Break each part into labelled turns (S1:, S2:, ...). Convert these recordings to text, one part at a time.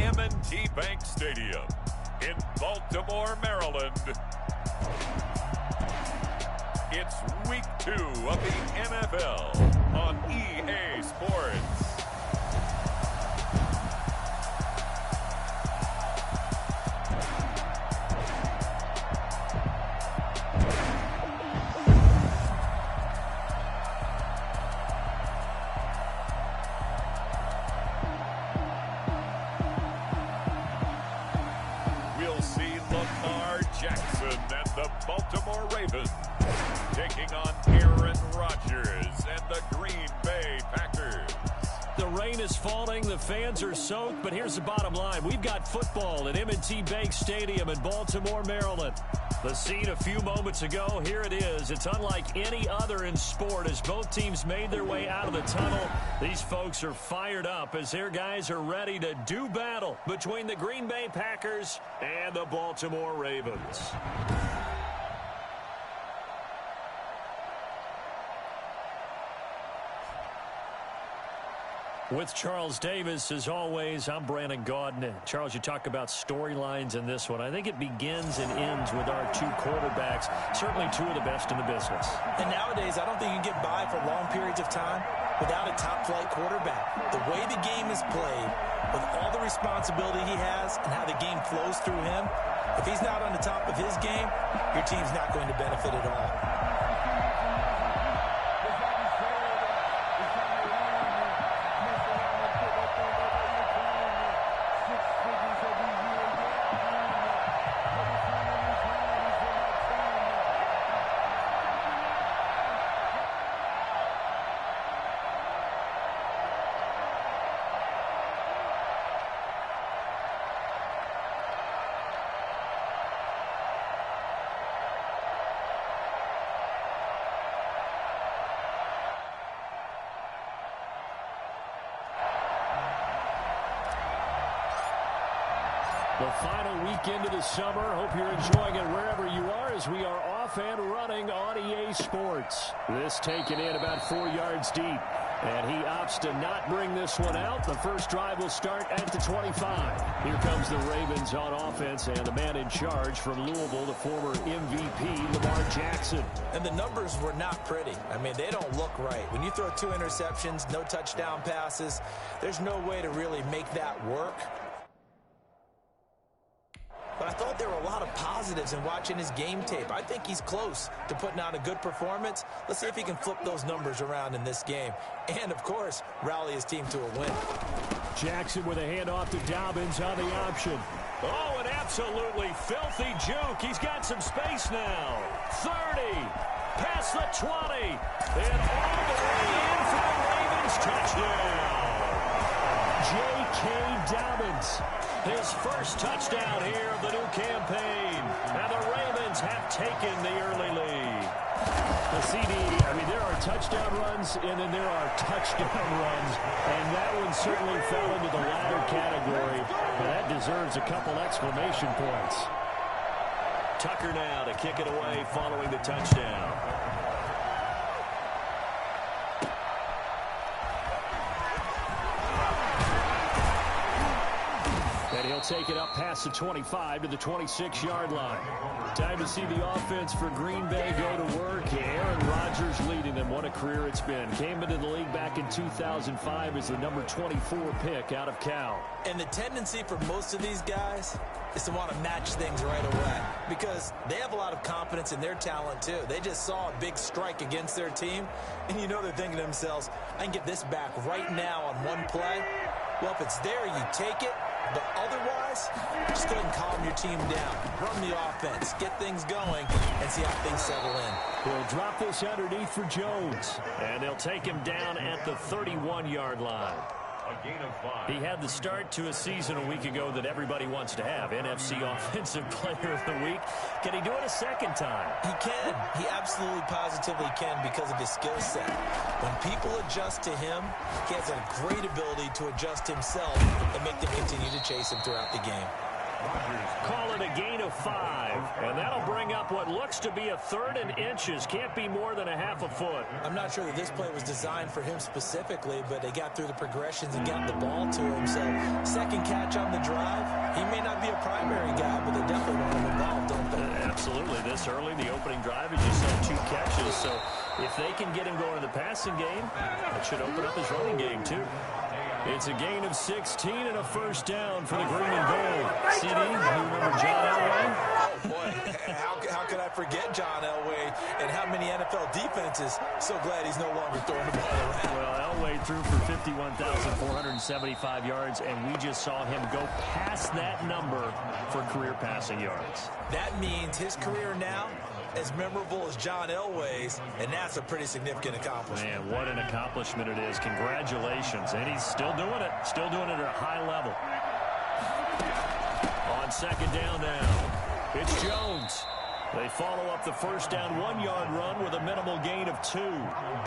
S1: M&T Bank Stadium in Baltimore, Maryland. It's week 2 of the NFL on EA Sports. We'll see Lamar Jackson and the Baltimore Ravens taking on Aaron Rodgers and the Green Bay Packers.
S2: The rain is falling, the fans are soaked, but here's the bottom line. We've got football at M&T Bank Stadium in Baltimore, Maryland. The scene a few moments ago, here it is. It's unlike any other in sport as both teams made their way out of the tunnel. These folks are fired up as their guys are ready to do battle between the Green Bay Packers and the Baltimore Ravens. With Charles Davis, as always, I'm Brandon Gaudin. Charles, you talk about storylines in this one. I think it begins and ends with our two quarterbacks, certainly two of the best in the business.
S3: And nowadays, I don't think you can get by for long periods of time without a top-flight quarterback. The way the game is played, with all the responsibility he has and how the game flows through him, if he's not on the top of his game, your team's not going to benefit at all.
S2: The final weekend of the summer. Hope you're enjoying it wherever you are as we are off and running on EA Sports. This taken in about 4 yards deep. And he opts to not bring this one out. The first drive will start at the 25. Here comes the Ravens on offense and the man in charge from Louisville, the former MVP, Lamar Jackson.
S3: And the numbers were not pretty. I mean, they don't look right. When you throw 2 interceptions, no touchdown passes, there's no way to really make that work. But I thought there were a lot of positives in watching his game tape. I think he's close to putting on a good performance. Let's see if he can flip those numbers around in this game. And, of course, rally his team to a win.
S2: Jackson with a handoff to Dobbins on the option. Oh, an absolutely filthy juke. He's got some space now. 30, past the 20, and all the way in for the Ravens touchdown. J.K. Dobbins, his first touchdown here of the new campaign. And the Ravens have taken the early lead. The CD, there are touchdown runs, and then there are touchdown runs. And that one certainly fell into the latter category. But that deserves a couple exclamation points. Tucker now to kick it away following the touchdown. And he'll take it up past the 25 to the 26-yard line. Time to see the offense for Green Bay go to work. Aaron Rodgers leading them. What a career it's been. Came into the league back in 2005 as the number 24 pick out of Cal.
S3: And the tendency for most of these guys is to want to match things right away because they have a lot of confidence in their talent too. They just saw a big strike against their team, and you know they're thinking to themselves, I can get this back right now on one play. Well, if it's there, you take it. But otherwise, just go ahead and calm your team down. Run the offense, get things going, and see how things settle in.
S2: They'll drop this underneath for Jones. And they'll take him down at the 31-yard line.
S1: A gain of 5.
S2: He had the start to a season a week ago that everybody wants to have. NFC Offensive Player of the Week. Can he do it a second time?
S3: He can. He absolutely positively can because of his skill set. When people adjust to him, he has a great ability to adjust himself and make them continue to chase him throughout the game.
S2: Call it a gain of 5. And that'll bring up what looks to be a 3rd and inches. Can't be more than a half a foot.
S3: I'm not sure that this play was designed for him specifically, but they got through the progressions and got the ball to him. So, second catch on the drive. He may not be a primary guy, but they definitely want him involved, don't they?
S2: Absolutely. This early, the opening drive, as you said, 2 catches. So, if they can get him going in the passing game, it should open up his running game, too. It's a gain of 16 and a first down for the green and gold. CD, you remember John Elway?
S3: Oh, boy. How could I forget John Elway and how many NFL defenses? So glad he's no longer throwing the ball around.
S2: Well, Elway threw for 51,475 yards, and we just saw him go past that number for career passing yards.
S3: That means his career now as memorable as John Elway's, and that's a pretty significant accomplishment.
S2: Man, what an accomplishment it is. Congratulations. And he's still doing it. Still doing it at a high level. On second down now, it's Jones. They follow up the first down 1-yard run with a minimal gain of 2.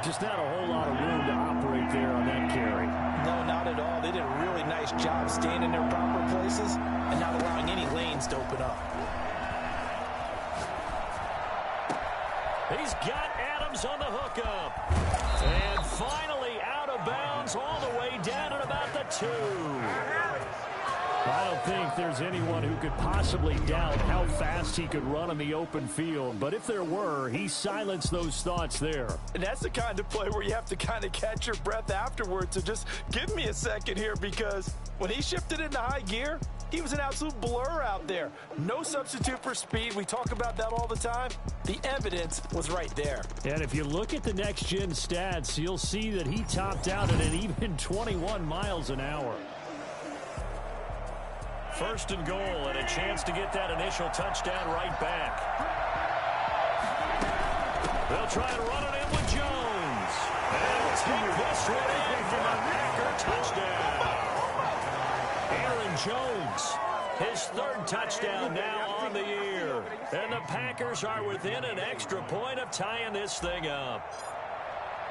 S2: Just not a whole lot of room to operate there on that carry.
S3: No, not at all. They did a really nice job staying in their proper places and not allowing any lanes to open up.
S2: He's got Adams on the hookup. And finally out of bounds all the way down at about the 2. I don't think there's anyone who could possibly doubt how fast he could run on the open field. But if there were, he silenced those thoughts there.
S4: And that's the kind of play where you have to kind of catch your breath afterwards. So just give me a second here, because when he shifted into high gear, he was an absolute blur out there. No substitute for speed. We talk about that all the time. The evidence was right there.
S2: And if you look at the next-gen stats, you'll see that he topped out at an even 21 miles an hour. First and goal, and a chance to get that initial touchdown right back. They'll try and run it in with Jones. And take this one in from a Packer touchdown. Aaron Jones, his 3rd touchdown now on the year. And the Packers are within an extra point of tying this thing up.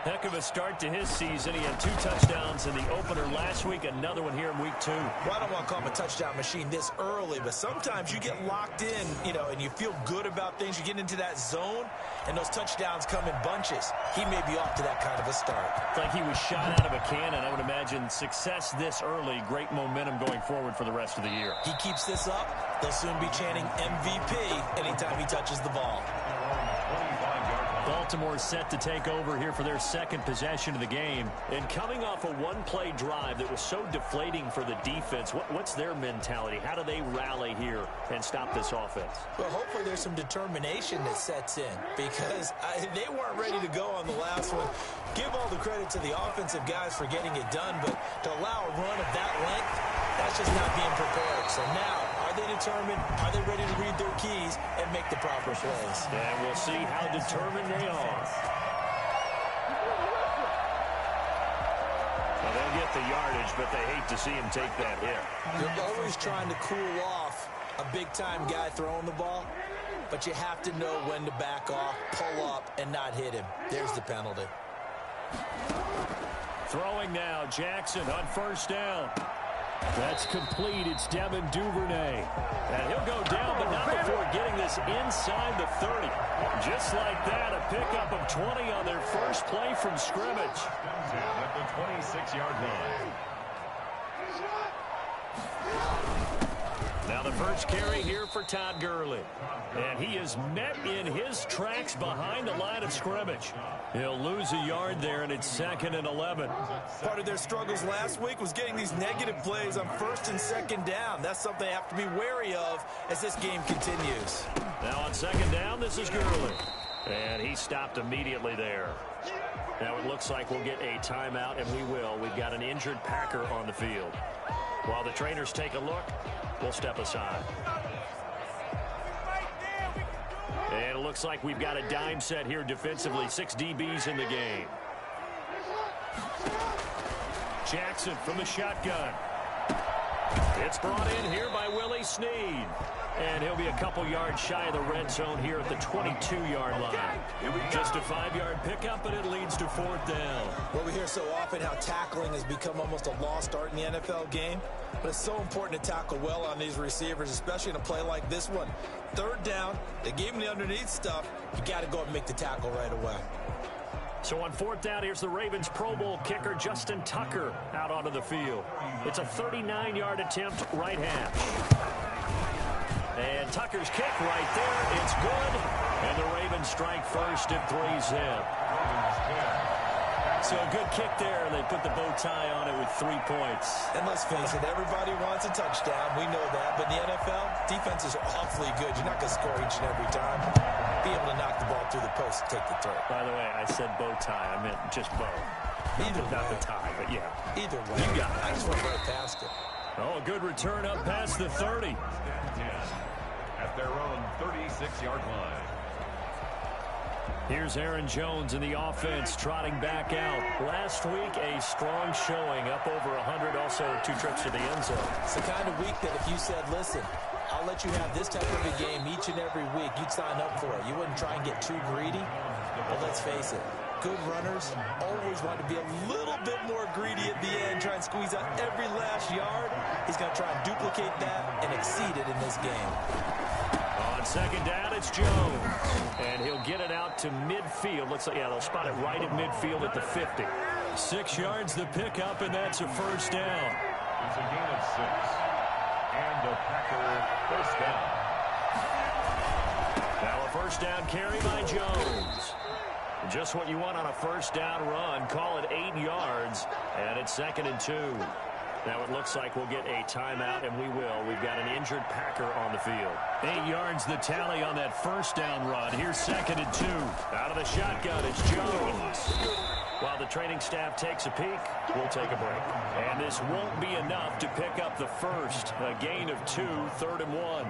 S2: Heck of a start to his season. He had 2 touchdowns in the opener last week, another one here in week 2.
S3: Well, I don't want to call him a touchdown machine this early, but sometimes you get locked in, and you feel good about things. You get into that zone, and those touchdowns come in bunches. He may be off to that kind of a start.
S2: It's like he was shot out of a cannon. I would imagine success this early, great momentum going forward for the rest of the year.
S3: He keeps this up, they'll soon be chanting MVP anytime he touches the ball.
S2: Baltimore set to take over here for their 2nd possession of the game. And coming off a 1-play drive that was so deflating for the defense, what's their mentality? How do they rally here and stop this offense?
S3: Well, hopefully there's some determination that sets in, because they weren't ready to go on the last one. Give all the credit to the offensive guys for getting it done, but to allow a run of that length, that's just not being prepared. So now, are they determined? Are they ready to read their keys and make the proper plays?
S2: And we'll see how determined they are. Well, they'll get the yardage, but they hate to see him take that hit.
S3: You're always trying to cool off a big-time guy throwing the ball, but you have to know when to back off, pull up, and not hit him. There's the penalty.
S2: Throwing now, Jackson on first down. That's complete. It's Devin Duvernay. And he'll go down, but not before getting this inside the 30. Just like that, a pickup of 20 on their first play from scrimmage.
S1: At the 26-yard line.
S2: Now the first carry here for Todd Gurley. And he is met in his tracks behind the line of scrimmage. He'll lose a yard there, and it's 2nd and 11.
S4: Part of their struggles last week was getting these negative plays on 1st and 2nd down. That's something they have to be wary of as this game continues.
S2: Now on 2nd down, this is Gurley. And he stopped immediately there. Now it looks like we'll get a timeout, and we will. We've got an injured Packer on the field. While the trainers take a look, we'll step aside. And it looks like we've got a dime set here defensively. 6 DBs in the game. Jackson from the shotgun. It's brought in here by Willie Snead. And he'll be a couple yards shy of the red zone here at the 22-yard line. Just a 5-yard pickup, and it leads to 4th down.
S3: Well, we hear so often how tackling has become almost a lost art in the NFL game. But it's so important to tackle well on these receivers, especially in a play like this one. 3rd down, they gave him the underneath stuff. You got to go and make the tackle right away.
S2: So on 4th down, here's the Ravens Pro Bowl kicker Justin Tucker out onto the field. It's a 39-yard attempt, right half. And Tucker's kick right there. It's good. And the Ravens strike first at 3-zip. So a good kick there. They put the bow tie on it with 3 points.
S3: And let's face it, everybody wants a touchdown. We know that. But in the NFL, defenses are awfully good. You're not going to score each and every time. Be able to knock the ball through the post and take the throw.
S2: By the way, I said bow tie. I meant just bow. Not the tie, but yeah.
S3: Either way.
S2: You got it.
S3: I just went right past it.
S2: Oh, a good return up past the 30.
S1: At their own 36-yard line.
S2: Here's Aaron Jones in the offense trotting back out. Last week, a strong showing, up over 100, also 2 trips to the end zone.
S3: It's the kind of week that if you said, listen, I'll let you have this type of a game each and every week, you'd sign up for it. You wouldn't try and get too greedy. But let's face it, good runners always want to be a little bit more greedy at the end, try and squeeze out every last yard. He's going to try and duplicate that and exceed it in this game.
S2: On 2nd down, it's Jones. And he'll get it out to midfield. They'll spot it right at midfield at the 50. 6 yards the pickup, and that's a 1st down.
S1: It's a gain of 6. And a Packer 1st down.
S2: Now a 1st down carry by Jones. Just what you want on a 1st down run. Call it 8 yards, and it's 2nd and 2. Now it looks like we'll get a timeout, and we will. We've got an injured Packer on the field. 8 yards the tally on that 1st down run. Here's 2nd and 2. Out of the shotgun, it's Jones. While the training staff takes a peek, we'll take a break. And this won't be enough to pick up the first. A gain of 2, 3rd and 1.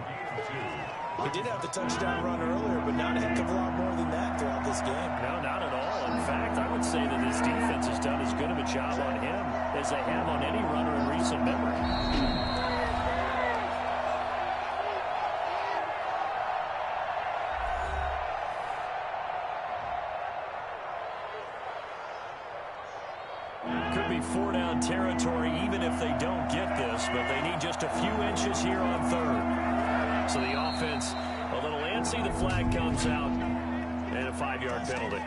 S3: He did have the touchdown run earlier, but not a heck of a lot more than that throughout this game.
S2: No, not at all. In fact, I would say that this defense has done as good of a job on him as they have on any runner in recent memory. Could be 4-down territory even if they don't get this, but they need just a few inches here on 3rd. So the offense a little antsy. The flag comes out, and a 5-yard penalty.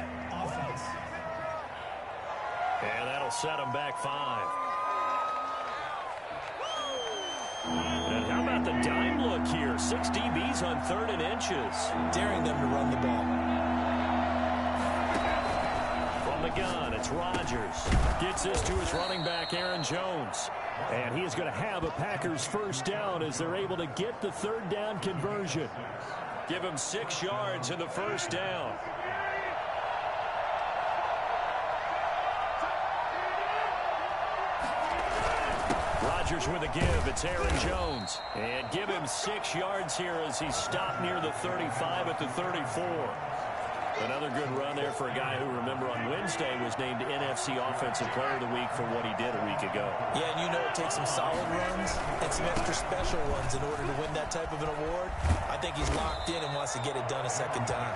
S2: And that'll set them back 5. And how about the dime look here? 6 DBs on 3rd and inches.
S3: Daring them to run the ball.
S2: From the gun, it's Rodgers. Gets this to his running back, Aaron Jones. And he is going to have a Packers 1st down as they're able to get the 3rd down conversion. Give him 6 yards in the 1st down. Rodgers with a give. It's Aaron Jones. And give him 6 yards here as he stopped near the 35 at the 34. Another good run there for a guy who, remember, on Wednesday was named NFC Offensive Player of the Week for what he did a week ago.
S3: Yeah, and you know it takes some solid runs and some extra special ones in order to win that type of an award. I think he's locked in and wants to get it done a 2nd time.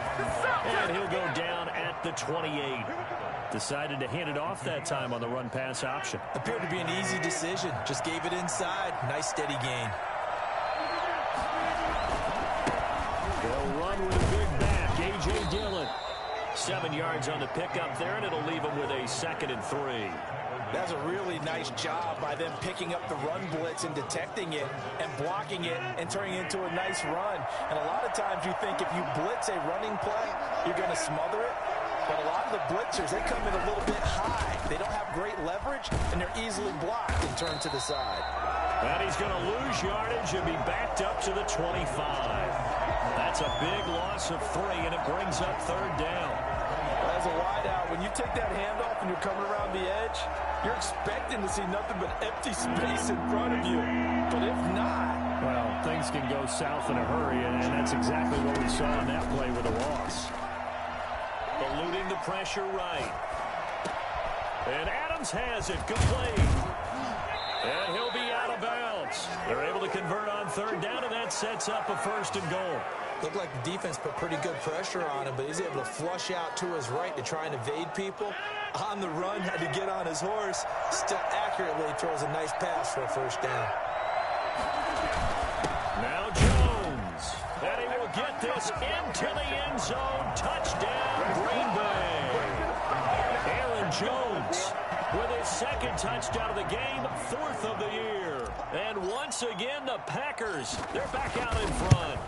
S2: And he'll go down at the 28. Decided to hand it off that time on the run-pass option.
S3: Appeared to be an easy decision. Just gave it inside. Nice, steady gain.
S2: They'll run with a big back, A.J. Dillon. 7 yards on the pickup there, and it'll leave him with a 2nd and 3.
S4: That's a really nice job by them picking up the run blitz and detecting it and blocking it and turning it into a nice run. And a lot of times you think if you blitz a running play, you're going to smother it. But a lot of the blitzers, they come in a little bit high. They don't have great leverage, and they're easily blocked and turned to the side.
S2: And he's going to lose yardage and be backed up to the 25. That's a big loss of 3, and it brings up 3rd down.
S4: As a wideout, when you take that handoff and you're coming around the edge, you're expecting to see nothing but empty space in front of you. But if not...
S2: Well, things can go south in a hurry, and that's exactly what we saw in that play with a loss. Eluding the pressure right. And Adams has it. Complete. And he'll be out of bounds. They're able to convert on 3rd down, and that's that sets up a 1st and goal.
S3: Looked like the defense put pretty good pressure on him, but he's able to flush out to his right to try and evade people. On the run, had to get on his horse. Still accurately throws a nice pass for a 1st down.
S2: Now Jones. And he will get this into the end zone. Touchdown, Green Bay. Aaron Jones with his 2nd touchdown of the game, 4th of the year. And once again, the Packers, they're back out in front.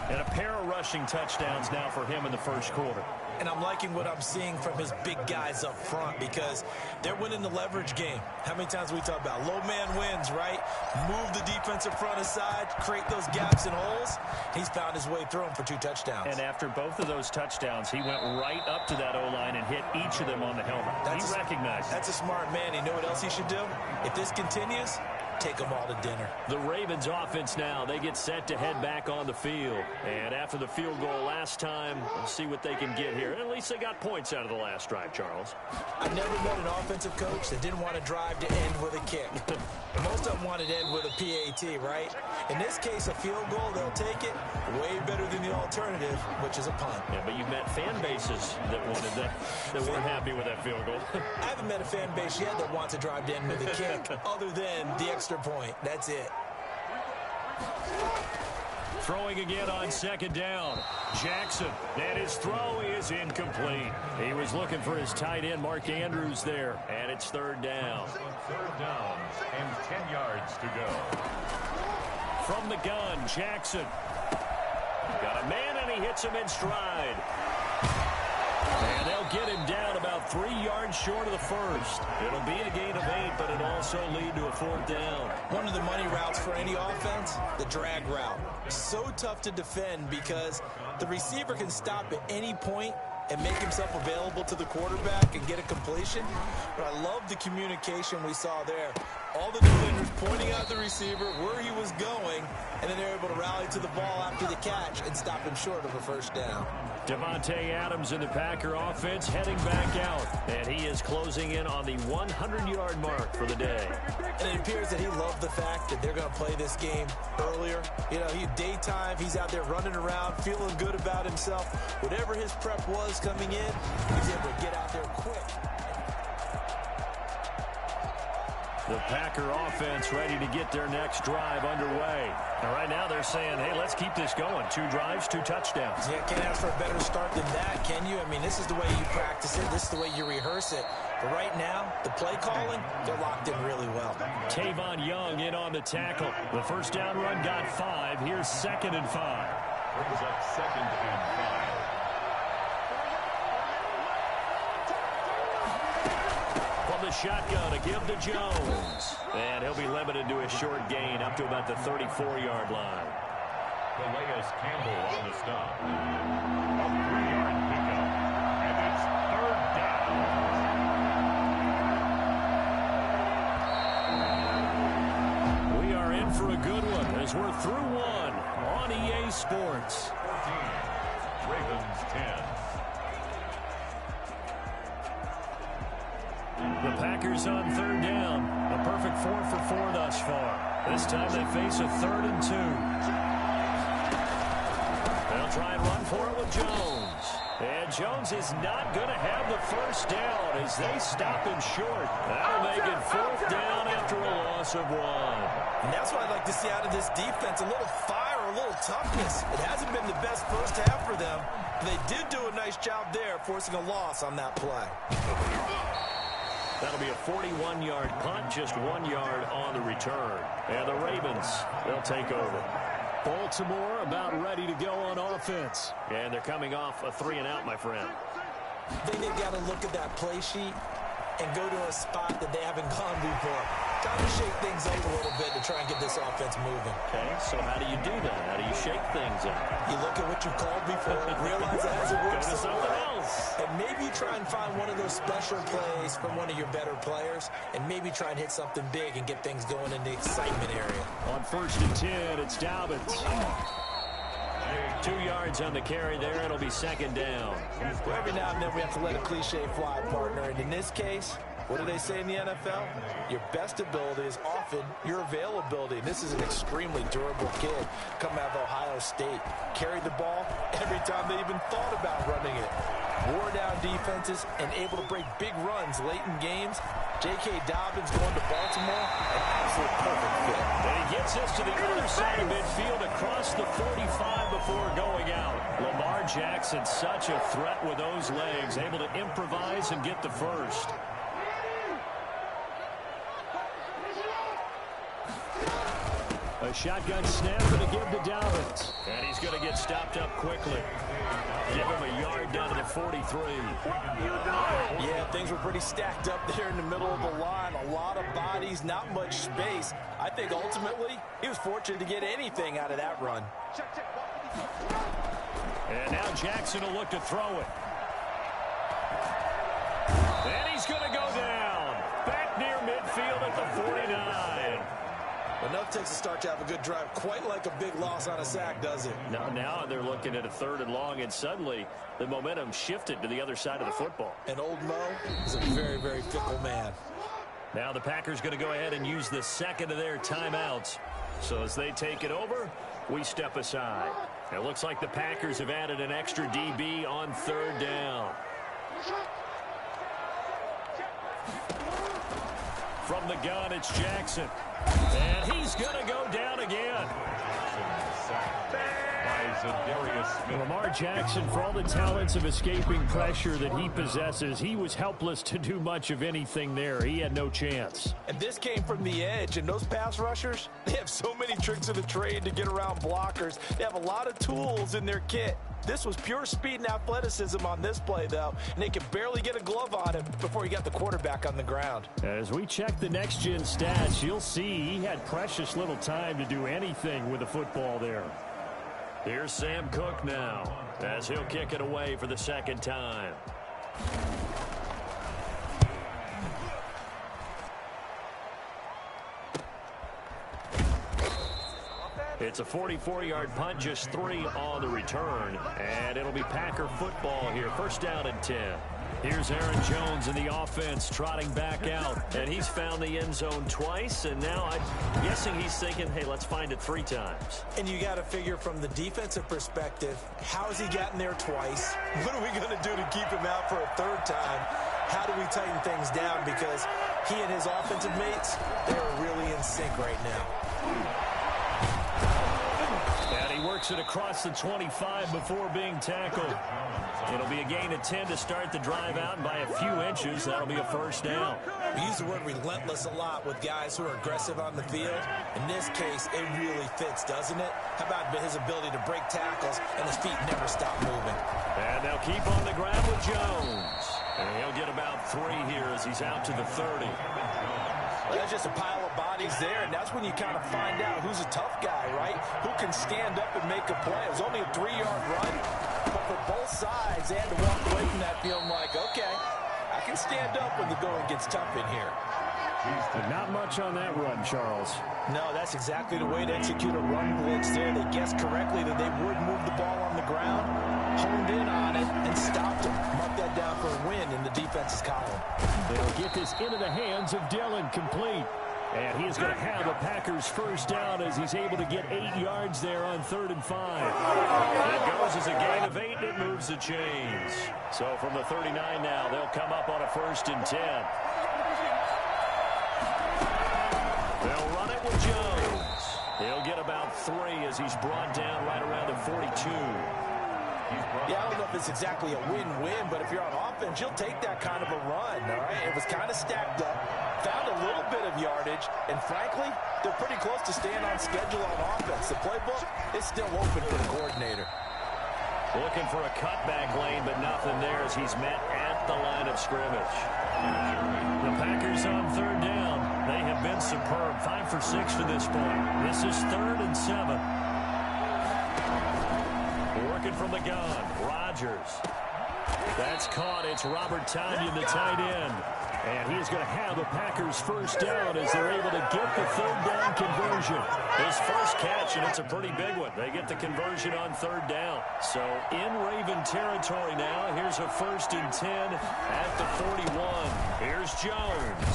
S2: And a pair of rushing touchdowns now for him in the 1st quarter.
S3: And I'm liking what I'm seeing from his big guys up front because they're winning the leverage game. How many times we talk about low man wins, right? Move the defensive front aside, create those gaps and holes. He's found his way through them for 2 touchdowns.
S2: And after both of those touchdowns, he went right up to that O-line and hit each of them on the helmet. He recognized it.
S3: That's a smart man. You know what else he should do? If this continues, take them all to dinner.
S2: The Ravens offense now, they get set to head back on the field. And after the field goal last time, we'll see what they can get here. At least they got points out of the last drive, Charles.
S3: I've never met an offensive coach that didn't want to drive to end with a kick. Most of them wanted to end with a PAT, right? In this case, a field goal, they'll take it. Way better than the alternative, which is a punt.
S2: Yeah, but you've met fan bases that wanted that weren't happy with that field goal.
S3: I haven't met a fan base yet that wants to drive to end with a kick, other than the extra point. That's it.
S2: Throwing again on 2nd down. Jackson, and his throw is incomplete. He was looking for his tight end, Mark Andrews, there, and it's 3rd down.
S1: 3rd down and 10 yards to go.
S2: From the gun, Jackson. Got a man, and he hits him in stride. And they'll get him down about 3 yards short of the 1st. It'll be a gain of 8, but it'll also lead to a 4th down.
S3: One of the money routes for any offense, the drag route. So tough to defend because the receiver can stop at any point and make himself available to the quarterback and get a completion. But I love the communication we saw there. All the defenders pointing out the receiver, where he was going, and then they're able to rally to the ball after the catch and stop him short of a 1st down.
S2: Davante Adams in the Packer offense heading back out, and he is closing in on the 100-yard mark for the day.
S3: And it appears that he loved the fact that they're going to play this game earlier. You know, daytime, he's out there running around, feeling good about himself. Whatever his prep was coming in, he's able to get out there quick.
S2: The Packer offense ready to get their next drive underway. And right now they're saying, hey, let's keep this going. 2 drives, 2 touchdowns.
S3: Yeah, can't ask for a better start than that, can you? I mean, this is the way you practice it. This is the way you rehearse it. But right now, the play calling, they're locked in really well.
S2: Tavon Young in on the tackle. The 1st down run got 5. Here's 2nd and 5.
S1: Brings up 2nd and 5.
S2: The shotgun to give to Jones. And he'll be limited to a short gain up to about the 34-yard line.
S1: Calais Campbell on the stop. A 3-yard pickup. And it's 3rd down.
S2: We are in for a good one as we're through 1 on EA Sports.
S1: 14. Ravens 10.
S2: The Packers on 3rd down. A perfect 4 for 4 thus far. This time they face a 3rd and 2. They'll try and run for it with Jones. And Jones is not going to have the 1st down as they stop him short. That'll make it 4th down after a loss of 1.
S3: And that's what I'd like to see out of this defense. A little fire, a little toughness. It hasn't been the best 1st half for them. They did do a nice job there, forcing a loss on that play.
S2: That'll be a 41-yard punt, just 1 yard on the return. And the Ravens, they'll take over. Baltimore about ready to go on offense. And they're coming off a 3-and-out, my friend.
S3: I think they've got to look at that play sheet and go to a spot that they haven't gone before. Time to shake things up a little bit to try and get this offense moving.
S2: Okay, so how do you do that? How do you shake things up?
S3: You look at what you called before, realize it hasn't worked
S2: Go to
S3: so
S2: something
S3: well.
S2: else.
S3: And maybe you try and find one of those special plays from one of your better players, and maybe try and hit something big and get things going in the excitement area.
S2: On 1st and 10, it's Dobbins. 2 yards on the carry there. It'll be 2nd down.
S3: Well, every now and then we have to let a cliche fly, partner. And in this case,
S4: What do they say in the NFL? Your best ability is often your availability. This is an extremely durable kid coming out of Ohio State. Carried the ball every time they even thought about running it. Wore down defenses and able to break big runs late in games. J.K. Dobbins going to Baltimore, an absolute perfect fit.
S2: And he gets us to the other side of midfield across the 45 before going out. Lamar Jackson, such a threat with those legs, able to improvise and get the first. A shotgun snap and a give to Dobbins. And he's going to get stopped up quickly. Give him a yard down to the 43.
S4: Yeah, things were pretty stacked up there in the middle of the line. A lot of bodies, not much space. I think ultimately he was fortunate to get anything out of that run.
S2: And now Jackson will look to throw it. And he's going to go down. Back near midfield at the 49.
S3: Enough takes a start to have a good drive. Quite like a big loss on a sack, does it?
S2: Now they're looking at a 3rd and long, and suddenly the momentum shifted to the other side of the football.
S3: And old Mo is a very, very fickle man.
S2: Now the Packers going to go ahead and use the second of their timeouts. So as they take it over, we step aside. It looks like the Packers have added an extra DB on 3rd down. From the gun, it's Jackson. And he's going to go down again. Lamar Jackson, for all the talents of escaping pressure that he possesses, he was helpless to do much of anything there. He had no chance.
S4: And this came from the edge, and those pass rushers, they have so many tricks of the trade to get around blockers. They have a lot of tools in their kit. This was pure speed and athleticism on this play, though, and they could barely get a glove on him before he got the quarterback on the ground.
S2: As we check the next-gen stats, you'll see he had precious little time to do anything with the football there. Here's Sam Cook now, as he'll kick it away for the 2nd time. It's a 44-yard punt, just 3 on the return. And it'll be Packer football here. 1st down and 10. Here's Aaron Jones in the offense trotting back out. And he's found the end zone twice. And now I'm guessing he's thinking, hey, let's find it 3 times.
S3: And you got to figure from the defensive perspective, how has he gotten there twice? What are we going to do to keep him out for a 3rd time? How do we tighten things down? Because he and his offensive mates, they're really in sync right now.
S2: And he works it across the 25 before being tackled. It'll be a gain of 10 to start the drive out, and by a few inches, that'll be a 1st down.
S3: We use the word relentless a lot with guys who are aggressive on the field. In this case, it really fits, doesn't it? How about his ability to break tackles and his feet never stop moving?
S2: And they'll keep on the ground with Jones. And he'll get about 3 here as he's out to the 30.
S4: Well, there's just a pile of bodies there, and that's when you kind of find out who's a tough guy, right? Who can stand up and make a play. It was only a 3-yard run, but for both sides, they had to walk away from that feeling like, okay, I can stand up when the going gets tough in here.
S2: Not much on that run, Charles.
S4: No, that's exactly the way to execute a run blitz there. They guessed correctly that they would move the ball on the ground, honed in on it, and stopped him. Mark that down for a win in the defense's column.
S2: They'll get this into the hands of Dillon, complete. And he is going to have a Packers 1st down as he's able to get 8 yards there on 3rd and 5. It goes as a gain of 8, and it moves the chains. So from the 39 now, they'll come up on a 1st and 10. They'll run it with Jones. He'll get about 3 as he's brought down right around the 42.
S4: Yeah, I don't know if it's exactly a win-win, but if you're on offense, you'll take that kind of a run, all right? It was kind of stacked up, found a little bit of yardage, and frankly, they're pretty close to staying on schedule on offense. The playbook is still open for the coordinator.
S2: Looking for a cutback lane, but nothing there as he's met at the line of scrimmage. The Packers on 3rd down. They have been superb, 5 for 6 to this point. This is 3rd and 7. Working from the gun, Rodgers. That's caught. It's Robert Tonyan, the tight end. And he is going to have the Packers first down as they're able to get the third down conversion. His first catch, and it's a pretty big one. They get the conversion on third down. So in Raven territory now. Here's a 1st and 10 at the 41. Here's Jones.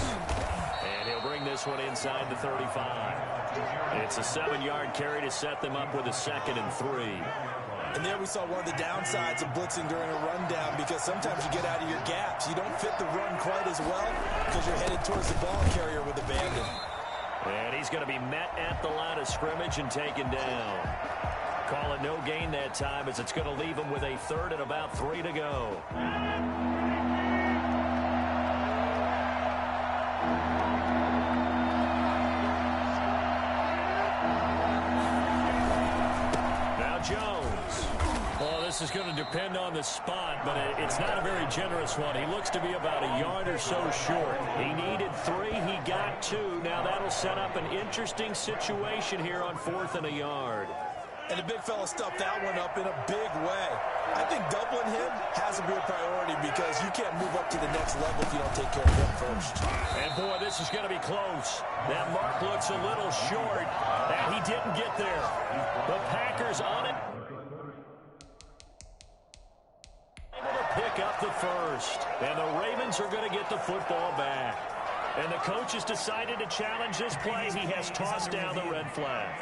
S2: And he'll bring this one inside the 35. It's a 7-yard carry to set them up with a 2nd and 3.
S3: And there we saw one of the downsides of blitzing during a rundown, because sometimes you get out of your gaps. You don't fit the run quite as well because you're headed towards the ball carrier with abandon.
S2: And he's going to be met at the line of scrimmage and taken down. Call it no gain that time, as it's going to leave him with a 3rd and about 3 to go. Now Jones. Well, this is going to depend on the spot, but it's not a very generous one. He looks to be about a yard or so short. He needed 3. He got 2. Now that'll set up an interesting situation here on 4th and a yard.
S3: And the big fella stuffed that one up in a big way. I think doubling him has to be a priority, because you can't move up to the next level if you don't take care of him first.
S2: And boy, this is going to be close. That mark looks a little short, and he didn't get there. The Packers on it. Able to pick up the first. And the Ravens are going to get the football back. And the coach has decided to challenge this play. He has tossed down the red flag.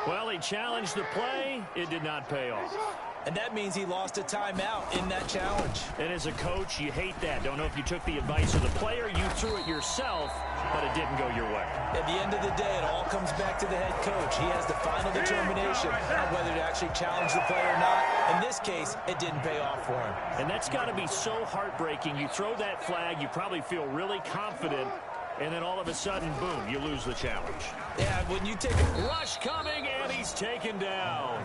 S2: Well, he challenged the play. It did not pay off.
S3: And that means he lost a timeout in that challenge.
S2: And as a coach, you hate that. Don't know if you took the advice of the player, you threw it yourself, but it didn't go your way.
S3: At the end of the day, it all comes back to the head coach. He has the final determination on whether to actually challenge the play or not. In this case, it didn't pay off for him.
S2: And that's got to be so heartbreaking. You throw that flag, you probably feel really confident, and then all of a sudden, boom, you lose the challenge.
S3: Yeah, when you take a
S2: rush coming, and he's taken down.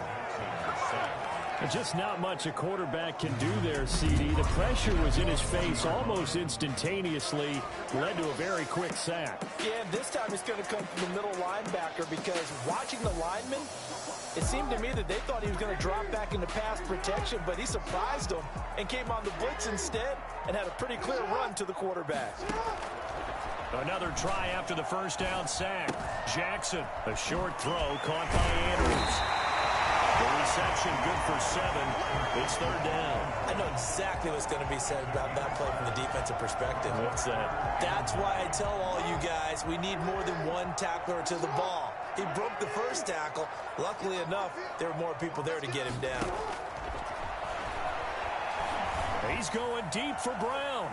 S2: Just not much a quarterback can do there, CD. The pressure was in his face almost instantaneously, led to a very quick sack.
S4: Yeah, this time it's going to come from the middle linebacker, because watching the lineman, it seemed to me that they thought he was going to drop back into pass protection, but he surprised them and came on the blitz instead and had a pretty clear run to the quarterback.
S2: Another try after the first down sack. Jackson, a short throw caught by Andrews. The reception good for 7. It's third down.
S3: I know exactly what's going to be said about that play from the defensive perspective.
S2: What's that?
S3: That's why I tell all you guys we need more than one tackler to the ball. He broke the first tackle. Luckily enough, there were more people there to get him down.
S2: He's going deep for Brown.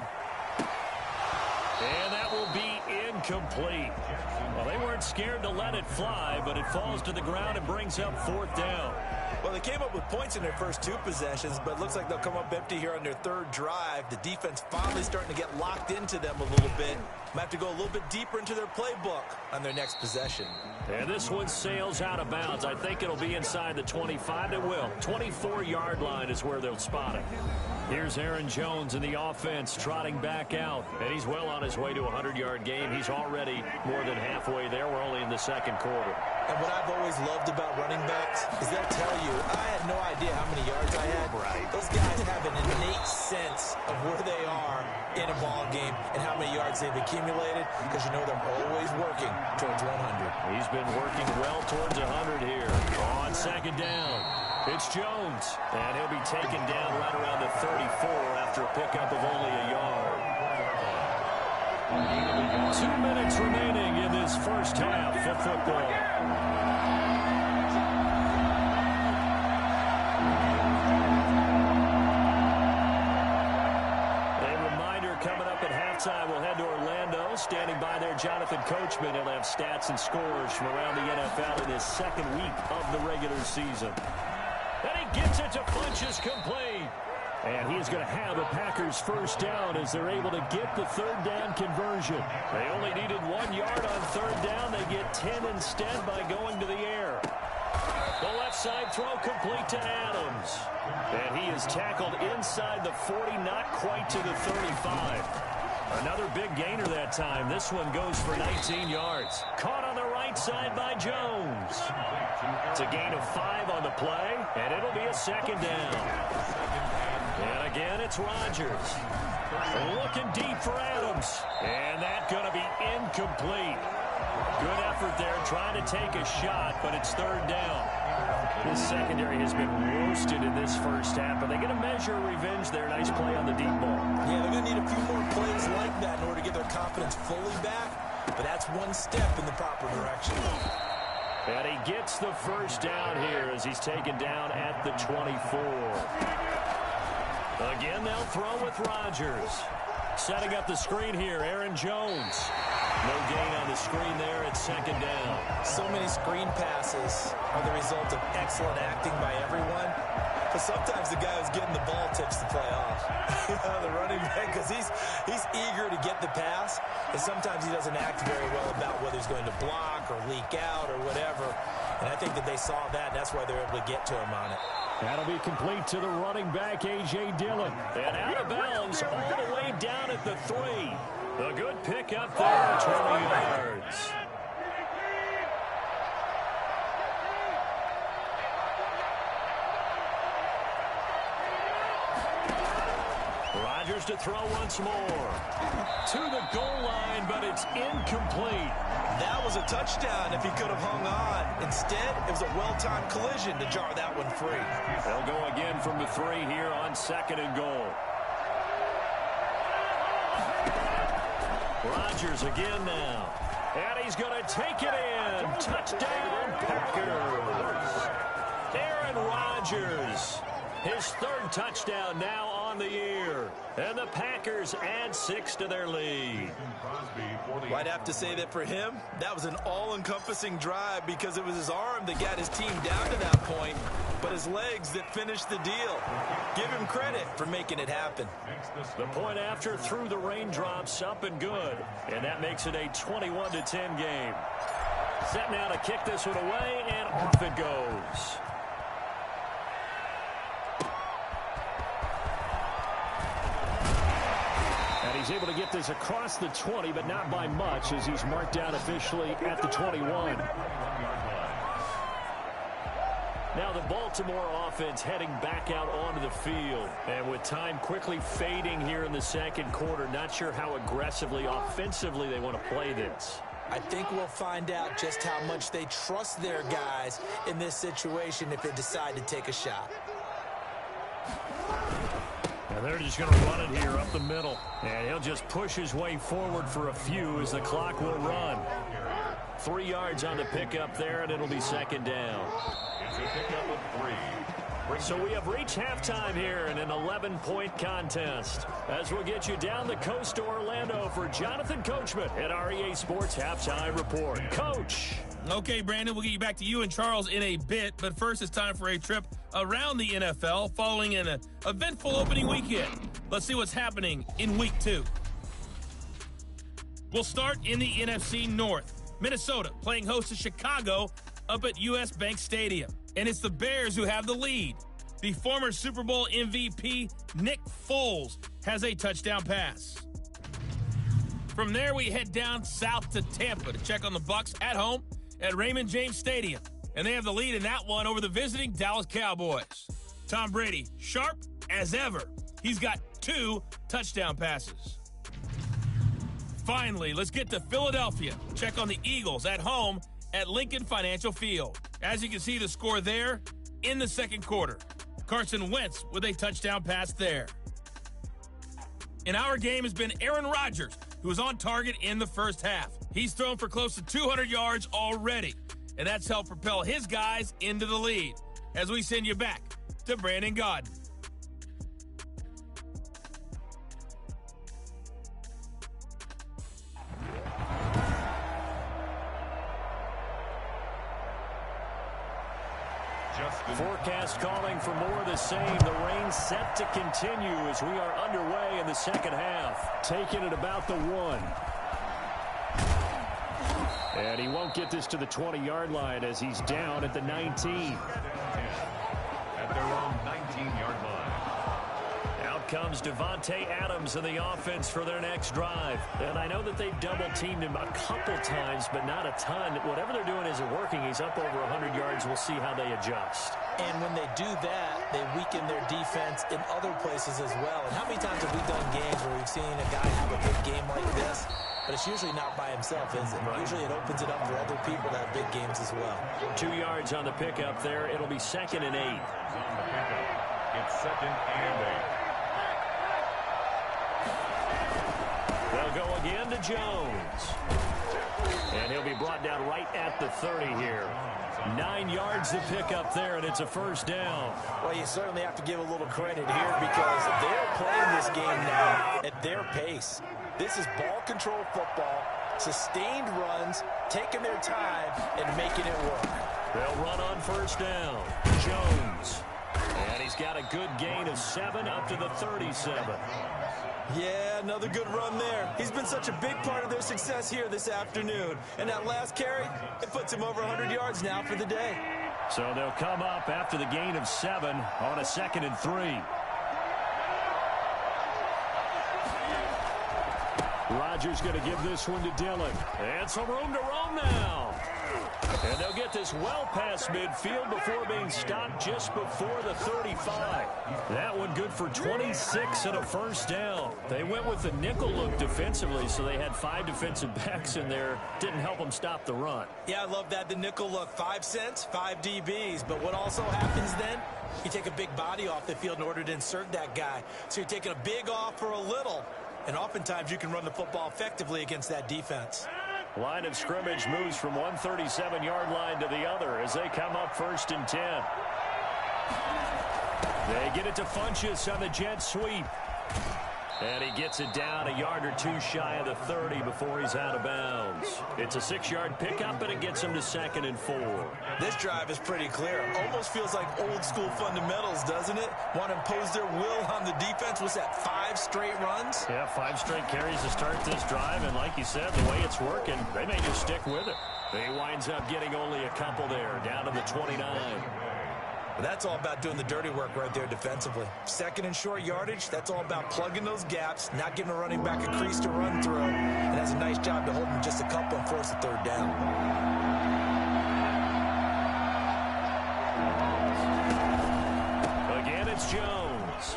S2: And that will be incomplete. Well, they weren't scared to let it fly, but it falls to the ground and brings up 4th down.
S3: Well, they came up with points in their first 2 possessions, but it looks like they'll come up empty here on their 3rd drive. The defense finally starting to get locked into them a little bit. Might have to go a little bit deeper into their playbook on their next possession.
S2: And this one sails out of bounds. I think it'll be inside the 25. It will. 24-yard line is where they'll spot it. Here's Aaron Jones in the offense trotting back out. And he's well on his way to a 100-yard game. He's already more than halfway there. We're only in the second quarter.
S3: And what I've always loved about running backs is they'll tell you, I had no idea how many yards I had. Right. Those guys have an innate sense of where they are in a ball game and how many yards they've accumulated, because you know they're always working towards 100.
S2: He's been working well towards 100 here. On second down, it's Jones. And he'll be taken down right around the 34 after a pickup of only a yard. 2 minutes remaining in this first half of football. We'll head to Orlando. Standing by there, Jonathan Coachman. He'll have stats and scores from around the NFL in his second week of the regular season. And he gets it to Funchess complete. And he's going to have a Packers first down as they're able to get the third down conversion. They only needed 1 yard on third down. They get 10 instead by going to the air. The left side throw complete to Adams. And he is tackled inside the 40, not quite to the 35. Another big gainer that time. This one goes for 19 yards. Caught on the right side by Jones. It's a gain of 5 on the play, and it'll be a second down. And again, it's Rodgers. Looking deep for Adams. And that's going to be incomplete. Good effort there trying to take a shot, but it's third down. This secondary has been roasted in this first half, but they get a measure of revenge there. Nice play on the deep ball.
S3: Yeah, they're going to need a few more plays like that in order to get their confidence fully back, but that's one step in the proper direction.
S2: And he gets the first down here as he's taken down at the 24. Again, they'll throw with Rodgers. Setting up the screen here, Aaron Jones. No gain on the screen there at second down.
S3: So many screen passes are the result of excellent acting by everyone. But sometimes the guy who's getting the ball tips the play off. The running back, because he's eager to get the pass, and sometimes he doesn't act very well about whether he's going to block or leak out or whatever. And I think that they saw that, and that's why they're able to get to him on it.
S2: That'll be complete to the running back, A.J. Dillon. And out of bounds all the way down at the 3. A good pick up there, 20 yards. Rodgers to throw once more. To the goal line, but it's incomplete.
S3: That was a touchdown if he could have hung on. Instead, it was a well-timed collision to jar that one free.
S2: They'll go again from the 3 here on second and goal. Rodgers again now. And he's going to take it in. Touchdown, Packers. Aaron Rodgers. His third touchdown now on the year. And the Packers add 6 to their lead.
S4: Well, I'd have to say that for him, that was an all-encompassing drive because it was his arm that got his team down to that point, but his legs that finished the deal. Give him credit for making it happen.
S2: The point after through the raindrops up and good. And that makes it a 21-10 game. Set now to kick this one away, and off it goes. And he's able to get this across the 20, but not by much as he's marked down officially at the 21. Now the Baltimore offense heading back out onto the field. And with time quickly fading here in the second quarter, not sure how aggressively, offensively they want to play this.
S3: I think we'll find out just how much they trust their guys in this situation if they decide to take a shot.
S2: And they're just going to run it here up the middle. And he'll just push his way forward for a few as the clock will run. 3 yards on the pickup there, and it'll be second down.
S1: It's a pickup of 3.
S2: So we have reached halftime here in an 11-point contest. As we'll get you down the coast to Orlando for Jonathan Coachman at our EA Sports Halftime Report. Coach.
S5: Okay, Brandon, we'll get you back to you and Charles in a bit. But first, it's time for a trip around the NFL following an eventful opening weekend. Let's see what's happening in Week 2. We'll start in the NFC North. Minnesota playing host to Chicago up at US Bank Stadium. And it's the Bears who have the lead. The former Super Bowl MVP, Nick Foles, has a touchdown pass. From there, we head down south to Tampa to check on the Bucs at home at Raymond James Stadium. And they have the lead in that one over the visiting Dallas Cowboys. Tom Brady, sharp as ever. He's got 2 touchdown passes. Finally, let's get to Philadelphia. Check on the Eagles at home at Lincoln Financial Field. As you can see the score there in the second quarter. Carson Wentz with a touchdown pass there. In our game has been Aaron Rodgers, who was on target in the first half. He's thrown for close to 200 yards already, and that's helped propel his guys into the lead. As we send you back to Brandon Gaudin.
S2: Forecast calling for more of the same. The rain set to continue as we are underway in the second half. Taking it about the 1. And he won't get this to the 20-yard line as he's down at the 19.
S1: At their own 19-yard line.
S2: Out comes Davante Adams in the offense for their next drive. And I know that they've double-teamed him a couple times, but not a ton. Whatever they're doing isn't working. He's up over 100 yards. We'll see how they adjust.
S3: And when they do that, they weaken their defense in other places as well. And how many times have we done games where we've seen a guy have a big game like this? But it's usually not by himself, is it? Right. Usually it opens it up for other people to have big games as well.
S2: 2 yards on the pickup there. It'll be 2nd and 8.
S1: It's 2nd and 8.
S2: They'll go again to Jones. And he'll be brought down right at the 30 here. 9 yards to pick up there, and it's a first down.
S3: Well, you certainly have to give a little credit here because they're playing this game now at their pace. This is ball control football, sustained runs, taking their time, and making it work.
S2: They'll run on first down. Jones. And he's got a good gain of 7 up to the 37.
S3: Yeah, another good run there. He's been such a big part of their success here this afternoon. And that last carry, it puts him over 100 yards now for the day.
S2: So they'll come up after the gain of 7 on a 2nd and 3. Rodgers going to give this one to Dillon. And some room to roam now. And they'll get this well past midfield before being stopped just before the 35. That one good for 26 and a first down. They went with the nickel look defensively, so they had 5 defensive backs in there. Didn't help them stop the run.
S3: Yeah, I love that. The nickel look, 5 cents, 5 DBs. But what also happens then? You take a big body off the field in order to insert that guy. So you're taking a big off for a little. And oftentimes you can run the football effectively against that defense.
S2: Line of scrimmage moves from one 37-yard line to the other as they come up 1st and 10. They get it to Funchess on the jet sweep. And he gets it down a yard or 2 shy of the 30 before he's out of bounds. It's a 6-yard pickup, and it gets him to 2nd and 4.
S3: This drive is pretty clear. Almost feels like old school fundamentals, doesn't it? Want to impose their will on the defense. Was that 5 straight runs?
S2: Yeah, 5 straight carries to start this drive. And like you said, the way it's working, they may just stick with it. He winds up getting only a couple there, down to the 29.
S3: That's all about doing the dirty work right there defensively. 2nd and short yardage, that's all about plugging those gaps, not giving a running back a crease to run through. And that's a nice job to hold him just a couple and force the 3rd down.
S2: Again, it's Jones.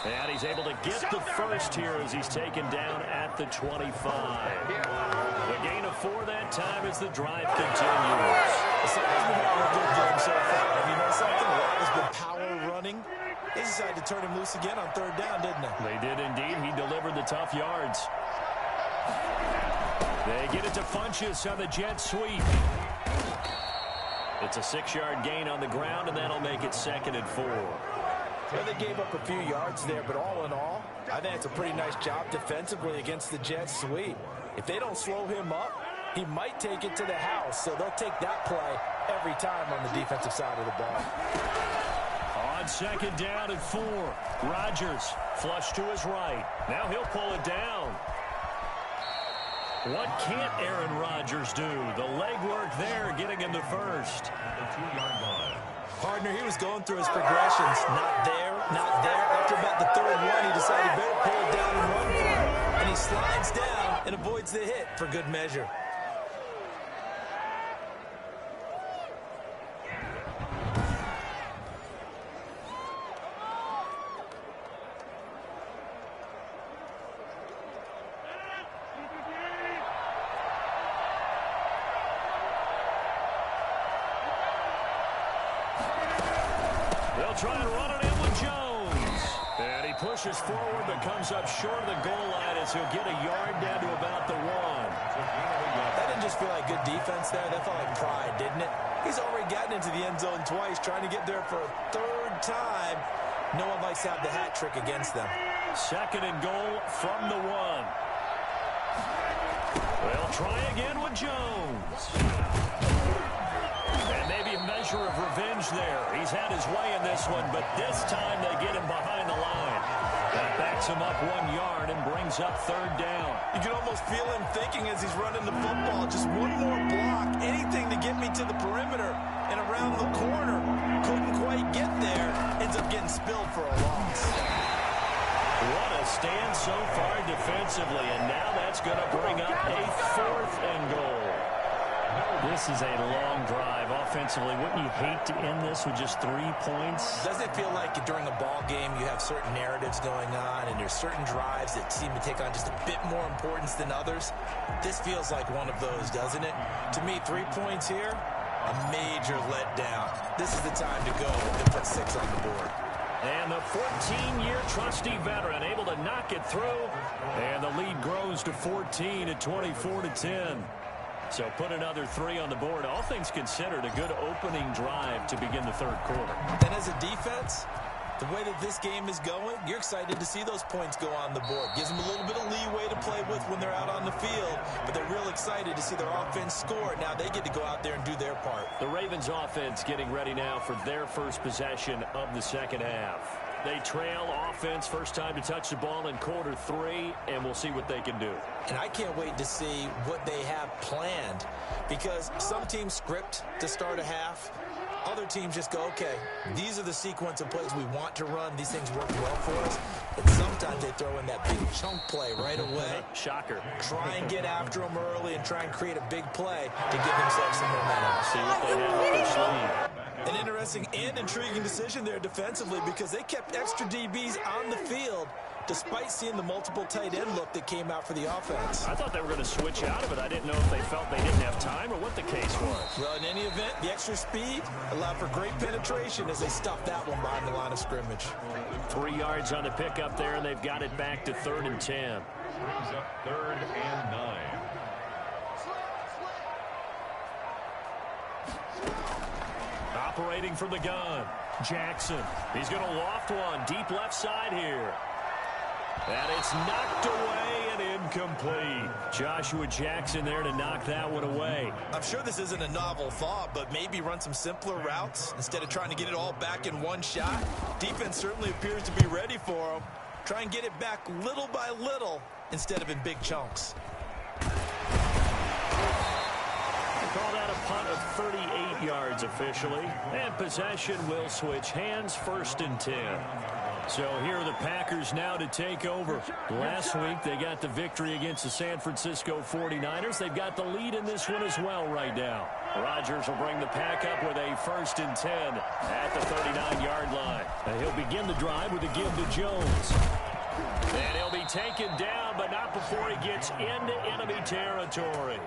S2: And he's able to get the first here as he's taken down at the 25. The gain of 4 that time as the drive continues.
S3: So has been having a good game so far. And you know something? A lot has been power running. They decided to turn him loose again on 3rd down, didn't they?
S2: They did indeed. He delivered the tough yards. They get it to Funchess on the jet sweep. It's a 6-yard gain on the ground, and that'll make it 2nd and 4.
S3: Well, they gave up a few yards there, but all in all, I think it's a pretty nice job defensively against the jet sweep. If they don't slow him up, he might take it to the house, so they'll take that play every time on the defensive side of the ball.
S2: On 2nd down and 4, Rodgers flush to his right. Now he'll pull it down. What can't Aaron Rodgers do? The legwork there getting him the first.
S3: Partner, he was going through his progressions. Not there, not there. After about the 3rd one, he decided better pull it down and run for it. And he slides down and avoids the hit for good measure.
S2: Try and run it in with Jones. And he pushes forward but comes up short of the goal line as he'll get a yard down to about the 1.
S3: That didn't just feel like good defense there. That felt like pride, didn't it? He's already gotten into the end zone twice, trying to get there for a 3rd time. No one likes to have the hat trick against them.
S2: 2nd and goal from the 1. They'll try again with Jones. And maybe a measure measure of revenge there. He's had his way in this one, but this time they get him behind the line. That backs him up 1 yard and brings up third down.
S4: You can almost feel him thinking as he's running the football. Just one more block, anything to get me to the perimeter and around the corner. Couldn't quite get there. Ends up getting spilled for a loss.
S2: What a stand so far defensively, and now that's going to bring up a 4th and goal. This is a long drive offensively. Wouldn't you hate to end this with just 3 points?
S3: Doesn't it feel like during a ball game you have certain narratives going on and there's certain drives that seem to take on just a bit more importance than others? This feels like one of those, doesn't it? To me, 3 points here, a major letdown. This is the time to go and put 6 on the board.
S2: And the 14-year trusty veteran able to knock it through. And the lead grows to 14 at 24-10. So put another 3 on the board. All things considered, a good opening drive to begin the third quarter.
S3: And as a defense, the way that this game is going, you're excited to see those points go on the board. Gives them a little bit of leeway to play with when they're out on the field, but they're real excited to see their offense score. Now they get to go out there and do their part.
S2: The Ravens offense getting ready now for their first possession of the second half. They trail offense, first time to touch the ball in quarter 3, and we'll see what they can do.
S3: And I can't wait to see what they have planned, because some teams script to start a half. Other teams just go, okay, these are the sequence of plays we want to run. These things work well for us. And sometimes they throw in that big chunk play right away.
S2: Shocker.
S3: Try and get after them early and try and create a big play to give themselves some momentum.
S2: See what they have up their sleeve.
S3: An interesting and intriguing decision there defensively, because they kept extra DBs on the field despite seeing the multiple tight end look that came out for the offense.
S2: I thought they were going to switch out of it. I didn't know if they felt they didn't have time or what the case was.
S3: Well, in any event, the extra speed allowed for great penetration as they stuffed that one behind the line of scrimmage.
S2: 3 yards on the pickup there, and they've got it back to 3rd and 10.
S1: Brings up 3rd and 9.
S2: Operating from the gun, Jackson. He's going to loft one deep left side here. And it's knocked away and incomplete. Joshua Jackson there to knock that one away.
S3: I'm sure this isn't a novel thought, but maybe run some simpler routes instead of trying to get it all back in one shot. Defense certainly appears to be ready for him. Try and get it back little by little instead of in big chunks.
S2: Call that a punt of 38 yards officially. And possession will switch hands, 1st and 10. So here are the Packers now to take over. Last week they got the victory against the San Francisco 49ers. They've got the lead in this one as well right now. Rodgers will bring the pack up with a 1st and 10 at the 39-yard line. And he'll begin the drive with a give to Jones. And he'll be taken down, but not before he gets into enemy territory.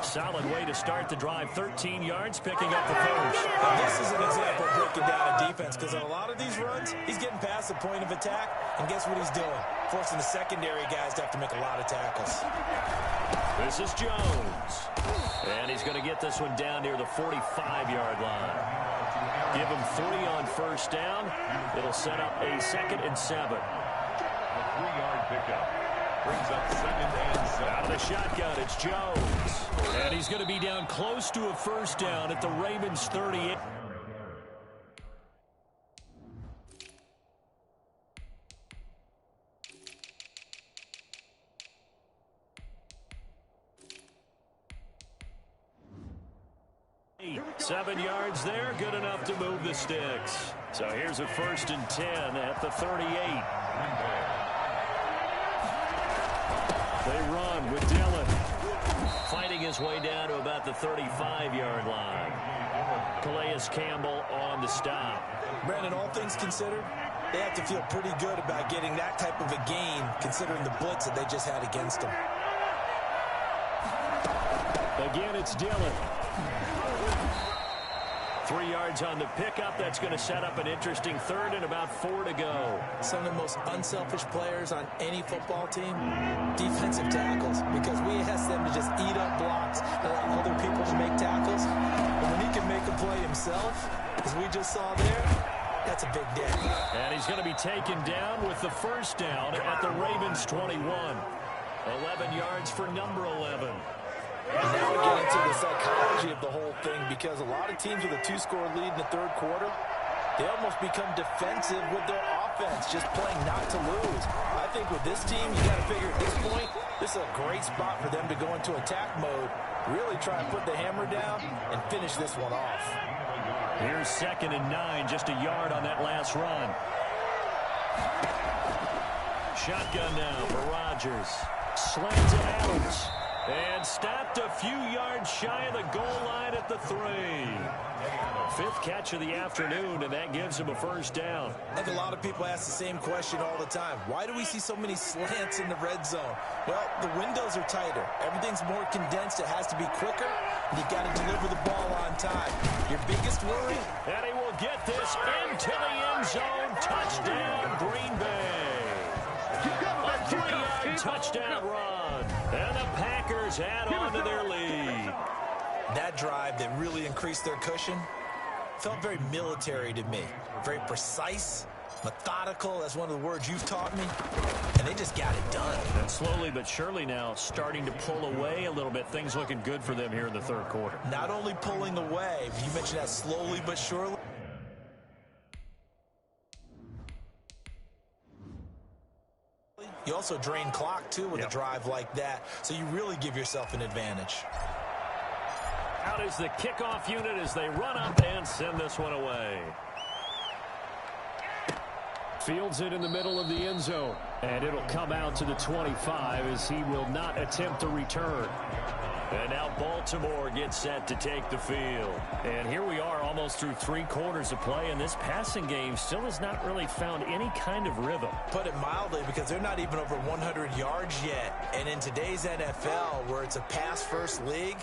S2: Solid way to start the drive. 13 yards, picking up the first.
S3: Now, this is an example of breaking down a defense, because on a lot of these runs, he's getting past the point of attack, and guess what he's doing? Forcing the secondary guys to have to make a lot of tackles.
S2: This is Jones. And he's going to get this one down near the 45-yard line. Give him 3 on 1st down. It'll set up a 2nd and 7.
S1: 3-yard pickup. Brings up 2nd and 7.
S2: Out of the shotgun, it's Jones. And he's going to be down close to a 1st down at the Ravens 38. Seven yards there, good enough to move the sticks. So here's a 1st and 10 at the 38. They run with Dillon. Fighting his way down to about the 35-yard line. Calais Campbell on the stop.
S3: Brandon, all things considered, they have to feel pretty good about getting that type of a gain, considering the blitz that they just had against them.
S2: Again, it's Dillon. 3 yards on the pickup. That's going to set up an interesting 3rd and about 4 to go.
S3: Some of the most unselfish players on any football team, defensive tackles, because we ask them to just eat up blocks and allow other people to make tackles. And when he can make a play himself, as we just saw there, that's a big day.
S2: And he's going to be taken down with the 1st down at the Ravens 21. 11 yards for number 11.
S4: And now we get into the psychology of the whole thing, because a lot of teams with a 2-score lead in the third quarter, they almost become defensive with their offense, just playing not to lose. I think with this team, you got to figure at this point, this is a great spot for them to go into attack mode, really try and put the hammer down and finish this one off.
S2: Here's 2nd and 9, just a yard on that last run. Shotgun now for Rodgers. Slants it Adams. And stopped a few yards shy of the goal line at the 3. 5th catch of the afternoon, and that gives him a first down.
S3: I think a lot of people ask the same question all the time. Why do we see so many slants in the red zone? Well, the windows are tighter. Everything's more condensed. It has to be quicker, and you got to deliver the ball on time. Your biggest worry?
S2: And he will get this into the end zone. Touchdown, Green Bay. A 3-yard touchdown run. And the Packers add on to their lead.
S3: That drive that really increased their cushion felt very military to me. Very precise, methodical. That's one of the words you've taught me. And they just got it done.
S2: And slowly but surely now starting to pull away a little bit. Things looking good for them here in the third quarter.
S3: Not only pulling away, you mentioned that slowly but surely. You also drain clock, too, with a drive like that. So you really give yourself an advantage.
S2: Out is the kickoff unit as they run up and send this one away. Fields it in the middle of the end zone. And it'll come out to the 25 as he will not attempt to return. And now Baltimore gets set to take the field. And here we are almost through 3 quarters of play, and this passing game still has not really found any kind of rhythm.
S3: Put it mildly, because they're not even over 100 yards yet. And in today's NFL, where it's a pass-first league,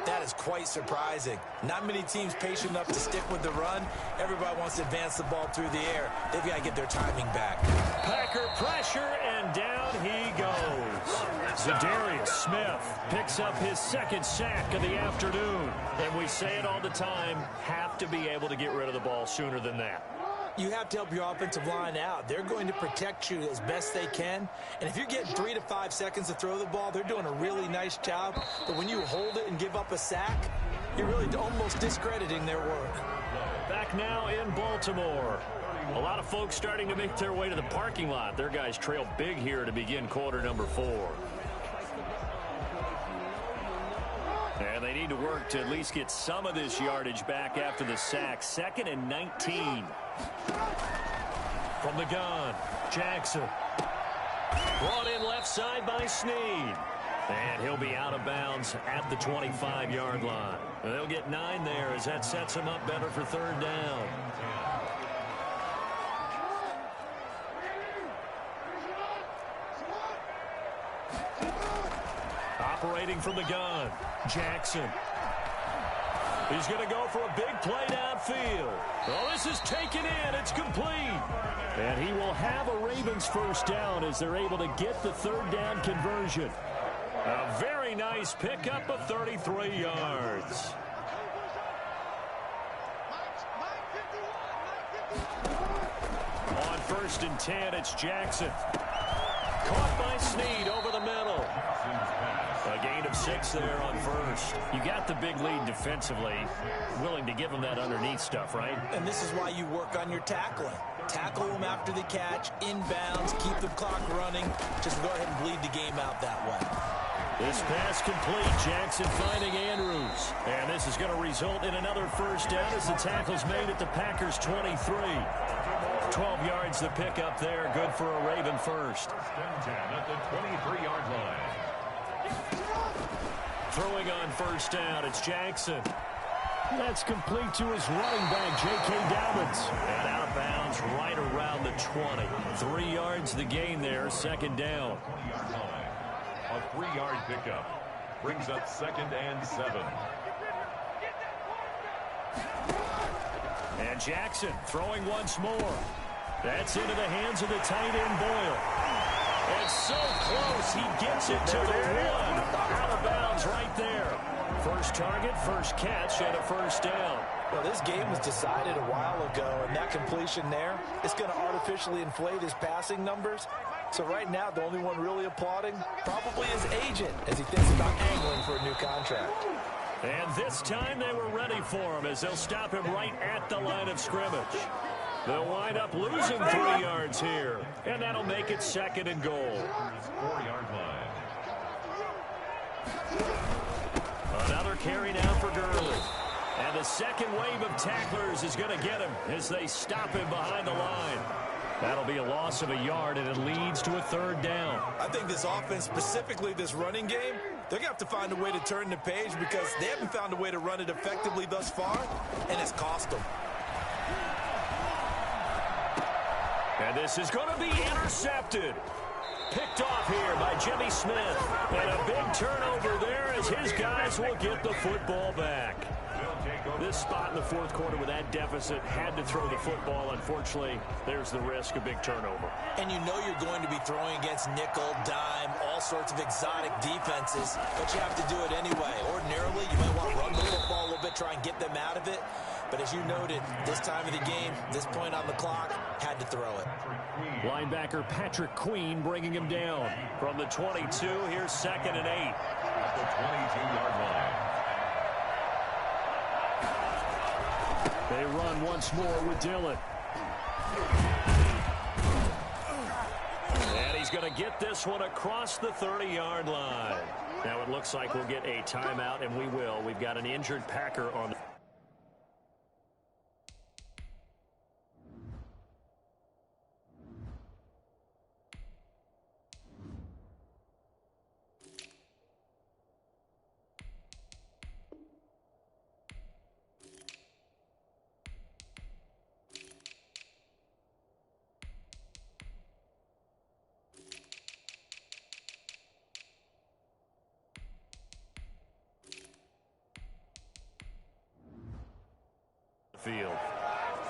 S3: that is quite surprising. Not many teams patient enough to stick with the run. Everybody wants to advance the ball through the air. They've got to get their timing back.
S2: Packer pressure, and down he goes. Zadarius Smith picks up his 2nd sack of the afternoon. And we say it all the time, have to be able to get rid of the ball sooner than that.
S3: You have to help your offensive line out. They're going to protect you as best they can. And if you're getting 3 to 5 seconds to throw the ball, they're doing a really nice job. But when you hold it and give up a sack, you're really almost discrediting their work.
S2: Back now in Baltimore. A lot of folks starting to make their way to the parking lot. Their guys trail big here to begin quarter number 4. And they need to work to at least get some of this yardage back after the sack. 2nd and 19. From the gun, Jackson. Brought in left side by Snead. And he'll be out of bounds at the 25-yard line. And they'll get 9 there as that sets him up better for 3rd down. Operating from the gun, Jackson. He's going to go for a big play downfield. Oh, this is taken in. It's complete. And he will have a Ravens first down as they're able to get the 3rd down conversion. A very nice pickup of 33 yards. On 1st and 10, it's Jackson. Caught by Snead over the middle. A gain of 6 there on 1st. You got the big lead defensively. Willing to give them that underneath stuff, right?
S3: And this is why you work on your tackling. Tackle them after the catch, inbounds, keep the clock running. Just go ahead and bleed the game out that way.
S2: This pass complete. Jackson finding Andrews. And this is going to result in another first down as the tackle's made at the Packers' 23. 12 yards the pickup there. Good for a Raven first.
S1: At the 23-yard line.
S2: Throwing on first down, it's Jackson. That's complete to his running back, J.K. Dobbins. And out of bounds right around the 20. 3 yards the gain there, 2nd down.
S1: A 3-yard pickup brings up 2nd and 7.
S2: And Jackson throwing once more. That's into the hands of the tight end, Boyle. And so close, he gets it to the 1. Out of bounds right there. First target, first catch, and a first down.
S4: Well, this game was decided a while ago, and that completion there. It's going to artificially inflate his passing numbers. So right now, the only one really applauding probably his agent as he thinks about angling for a new contract.
S2: And this time they were ready for him as they'll stop him right at the line of scrimmage. They'll wind up losing 3 yards here, and that'll make it 2nd and goal.
S1: 4-yard line.
S2: Another carry now for Gurley. And the second wave of tacklers is going to get him as they stop him behind the line. That'll be a loss of a yard, and it leads to a 3rd down.
S3: I think this offense, specifically this running game, they're going to have to find a way to turn the page because they haven't found a way to run it effectively thus far, and it's cost them.
S2: And this is going to be intercepted. Picked off here by Jimmy Smith. And a big turnover there as his guys will get the football back. This spot in the 4th quarter with that deficit had to throw the football. Unfortunately, there's the risk of big turnover.
S3: And you know you're going to be throwing against nickel, dime, all sorts of exotic defenses, but you have to do it anyway. Ordinarily, you might want to run the football a little bit, try and get them out of it. But as you noted, this time of the game, this point on the clock, had to throw it.
S2: Linebacker Patrick Queen bringing him down. From the 22, here's 2nd and 8.
S1: At the 22-yard line.
S2: They run once more with Dillon. And he's going to get this one across the 30-yard line. Now it looks like we'll get a timeout, and we will. We've got an injured Packer on the... field.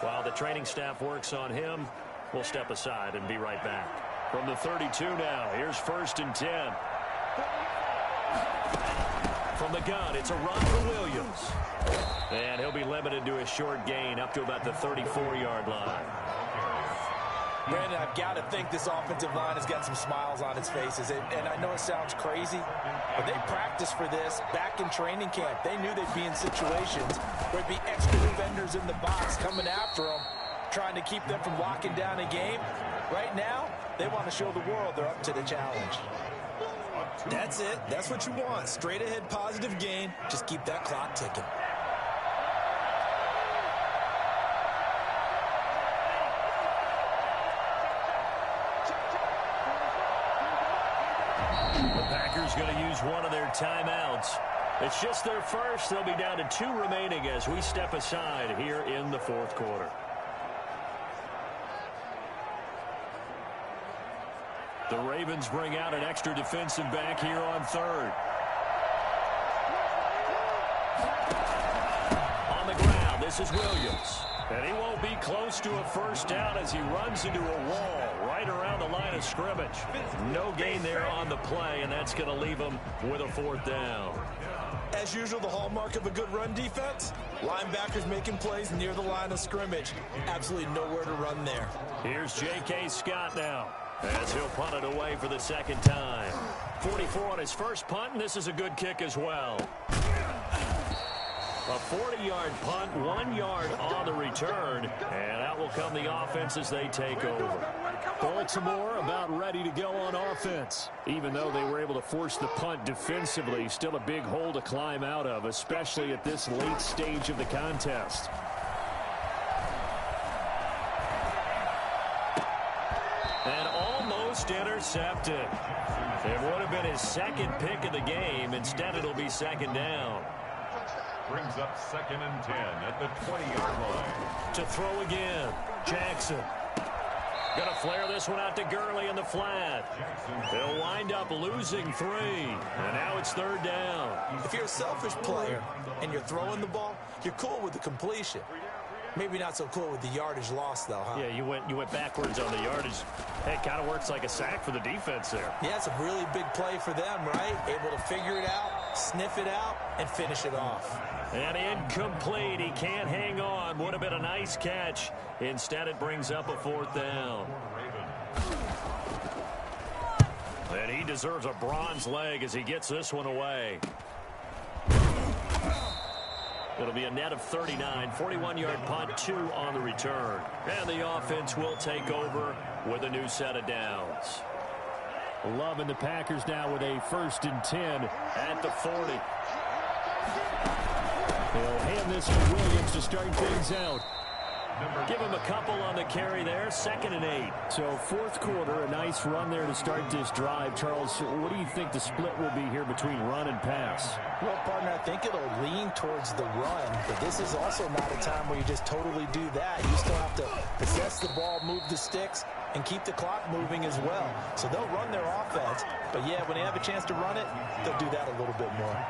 S2: While the training staff works on him, we'll step aside and be right back. From the 32 now, here's 1st and 10. From the gun, it's a run for Williams. And he'll be limited to a short gain up to about the 34-yard line.
S4: Brandon, I've got to think this offensive line has got some smiles on its faces. And I know it sounds crazy, but they practiced for this back in training camp. They knew they'd be in situations where there'd be extra defenders in the box coming after them, trying to keep them from locking down a game. Right now, they want to show the world they're up to the challenge.
S3: That's it. That's what you want. Straight ahead positive gain. Just keep that clock ticking.
S2: The Packers going to use one of their timeouts. It's just their first. They'll be down to 2 remaining as we step aside here in the 4th quarter. The Ravens bring out an extra defensive back here on 3rd. On the ground, this is Williams. And he won't be close to a 1st down as he runs into a wall right around the line of scrimmage. No gain there on the play, and that's going to leave him with a 4th down.
S3: As usual, the hallmark of a good run defense, linebackers making plays near the line of scrimmage. Absolutely nowhere to run there.
S2: Here's J.K. Scott now as he'll punt it away for the 2nd time. 44 on his first punt, and this is a good kick as well. A 40-yard punt, 1 yard on the return, and out will come the offense as they take over. Baltimore about ready to go on offense. Even though they were able to force the punt defensively, still a big hole to climb out of, especially at this late stage of the contest. And almost intercepted. It would have been his 2nd pick of the game. Instead, it'll be 2nd down.
S1: Brings up 2nd and 10 at the 20-yard line.
S2: To throw again, Jackson. Gonna flare this one out to Gurley in the flat. They'll wind up losing 3. And now it's 3rd down.
S3: If you're a selfish player and you're throwing the ball, you're cool with the completion. Maybe not so cool with the yardage loss, though, huh?
S2: Yeah, you went backwards on the yardage. Hey, kind of works like a sack for the defense there.
S3: Yeah, it's a really big play for them, right? Able to figure it out, sniff it out, and finish it off.
S2: And incomplete. He can't hang on. Would have been a nice catch. Instead, it brings up a 4th down. And he deserves a bronze leg as he gets this one away. It'll be a net of 39, 41-yard punt, 2 on the return. And the offense will take over with a new set of downs. Loving the Packers now with a 1st and 10 at the 40. They'll hand this to Williams to start things out. Give him a couple on the carry there. 2nd and 8. So 4th quarter, a nice run there to start this drive. Charles, what do you think the split will be here between run and pass?
S4: Well, partner, I think it'll lean towards the run, but this is also not a time where you just totally do that. You still have to possess the ball, move the sticks, and keep the clock moving as well. So they'll run their offense, but yeah, when they have a chance to run it, they'll do that a little bit more.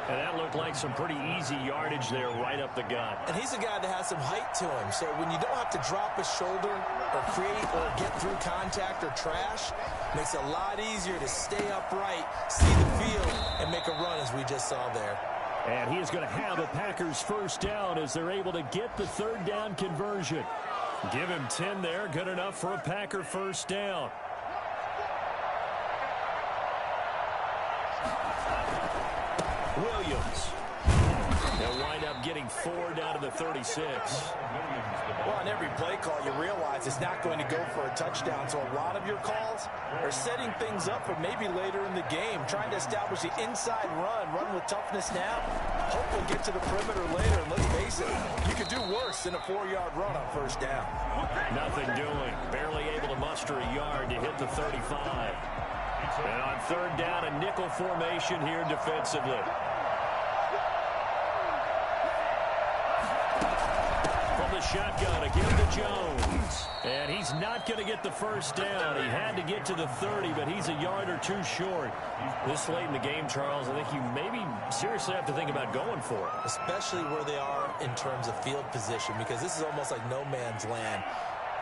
S2: And that looked like some pretty easy yardage there right up the gut.
S3: And he's a guy that has some height to him, so when you don't have to drop a shoulder or create or get through contact or trash, makes it a lot easier to stay upright, see the field, and make a run as we just saw there.
S2: And he is going to have a Packers 1st down as they're able to get the 3rd down conversion. Give him 10 there, good enough for a Packer 1st down. Williams. They'll wind up getting 4 down to the 36.
S4: Well, on every play call, you realize it's not going to go for a touchdown, so a lot of your calls are setting things up for maybe later in the game, trying to establish the inside run with toughness now, hopefully get to the perimeter later, and let's face it, you could do worse than a 4-yard run on 1st down.
S2: Nothing doing. Barely able to muster a yard to hit the 35. And on 3rd down, a nickel formation here defensively. From the shotgun, again to Jones. And he's not going to get the 1st down. He had to get to the 30, but he's a yard or 2 short. This late in the game, Charles, I think you maybe seriously have to think about going for it.
S3: Especially where they are in terms of field position, because this is almost like no man's land.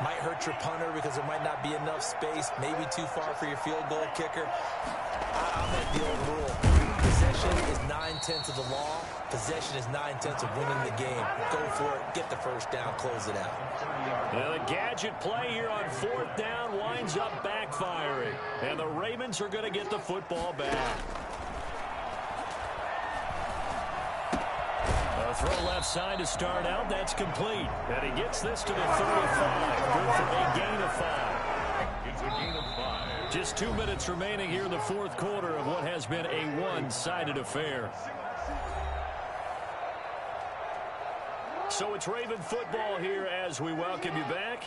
S3: Might hurt your punter because there might not be enough space, maybe too far for your field goal kicker. I'm at the old rule. Possession is 9/10 of the law. Possession is 9/10 of winning the game. Go for it. Get the 1st down. Close it out.
S2: The gadget play here on 4th down winds up backfiring. And the Ravens are going to get the football back. A throw left side to start out. That's complete. And he gets this to the 35. Good for a gain of 5.
S1: It's a gain of 5.
S2: Just 2 minutes remaining here in the 4th quarter of what has been a one-sided affair. So it's Raven football here as we welcome you back.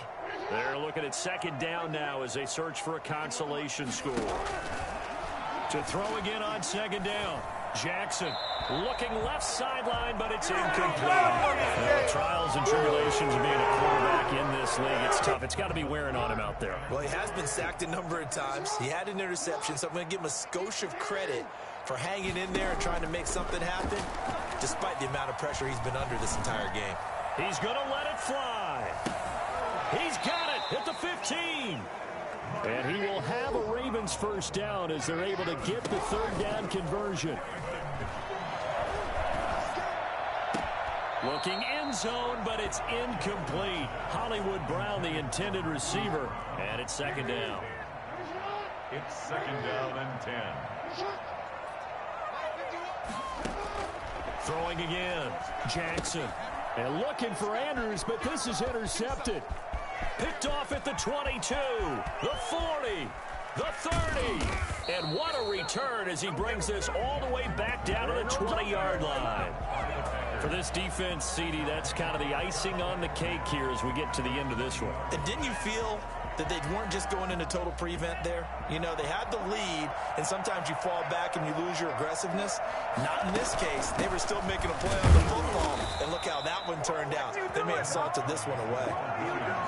S2: They're looking at 2nd down now as they search for a consolation score. To throw again on 2nd down. Jackson looking left sideline, but it's incomplete. Trials and tribulations of being a quarterback in this league. It's tough. It's got to be wearing on him out there.
S3: Well, he has been sacked a number of times. He had an interception, so I'm going to give him a skosh of credit for hanging in there and trying to make something happen, despite the amount of pressure he's been under this entire game.
S2: He's going to let it fly. He's got it at the 15. And he will have a Ravens 1st down as they're able to get the 3rd down conversion. Looking end zone, but it's incomplete. Hollywood Brown, the intended receiver, and it's 2nd down.
S1: It's 2nd down and 10.
S2: Throwing again, Jackson. And looking for Andrews, but this is intercepted. Picked off at the 22, the 40, the 30. And what a return as he brings this all the way back down to the 20-yard line. For this defense, CD, that's kind of the icing on the cake here as we get to the end of this one.
S3: And didn't you feel that they weren't just going into total prevent there? You know, they had the lead, and sometimes you fall back and you lose your aggressiveness. Not in this case. They were still making a play on the football, and look how that one turned out. They may have salted this one away.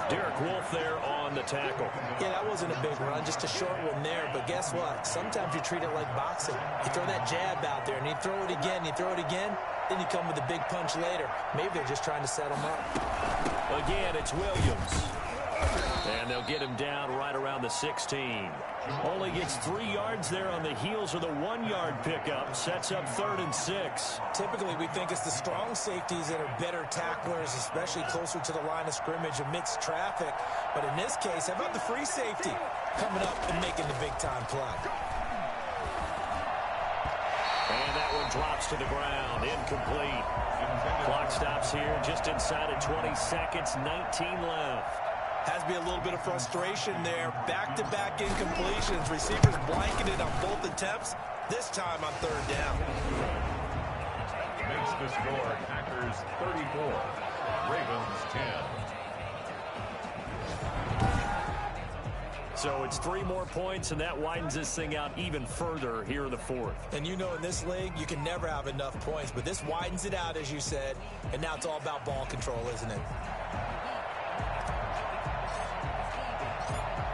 S2: Derek Wolfe there on the tackle.
S3: Yeah, that wasn't a big run, just a short one there. But guess what? Sometimes you treat it like boxing. You throw that jab out there, and you throw it again, you throw it again, then you come with a big punch later. Maybe they're just trying to set them up.
S2: Again, it's Williams. And they'll get him down right around the 16. Only gets 3 yards there on the heels of the 1-yard pickup. Sets up 3rd and 6.
S3: Typically, we think it's the strong safeties that are better tacklers, especially closer to the line of scrimmage amidst traffic. But in this case, how about the free safety coming up and making the big-time play?
S2: And that one drops to the ground. Incomplete. Clock stops here just inside of 20 seconds. 19 left.
S3: Has to be a little bit of frustration there. Back-to-back incompletions. Receivers blanketed on both attempts. This time on 3rd down.
S1: Makes the score Packers 34, Ravens 10.
S2: So it's 3 more points, and that widens this thing out even further here in the 4th.
S3: And you know in this league, you can never have enough points, but this widens it out, as you said, and now it's all about ball control, isn't it?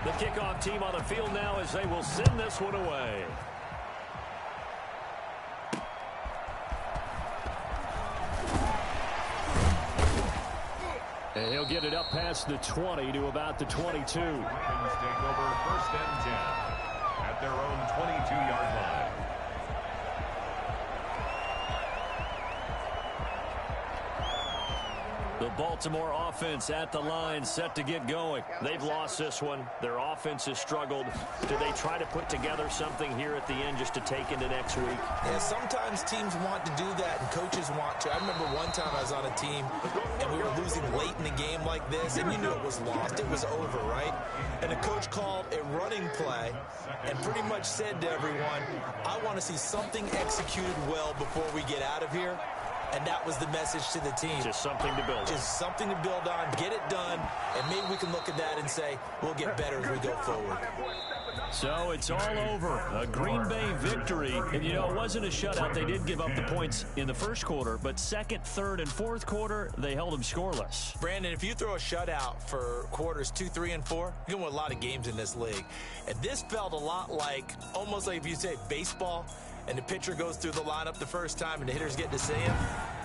S2: The kickoff team on the field now as they will send this one away. And he'll get it up past the 20 to about the 22.
S1: Ravens take over 1st and 10 at their own 22-yard line.
S2: The Baltimore offense at the line, set to get going. They've lost this one. Their offense has struggled. Do they try to put together something here at the end just to take into next week?
S3: Yeah, sometimes teams want to do that and coaches want to. I remember one time I was on a team and we were losing late in the game like this, and you knew it was lost. It was over, right? And the coach called a running play and pretty much said to everyone, I want to see something executed well before we get out of here. And that was the message to the team.
S2: Just something to build on.
S3: Just something to build on, get it done, and maybe we can look at that and say, we'll get better as we go forward.
S2: So it's all over. A Green Bay victory. And, you know, it wasn't a shutout. They did give up the points in the first quarter, but 2nd, 3rd, and 4th quarter, they held them scoreless.
S3: Brandon, if you throw a shutout for quarters 2, 3, and 4, you're going to win a lot of games in this league. And this felt a lot like, almost like if you say baseball, and the pitcher goes through the lineup the first time and the hitters get to see him,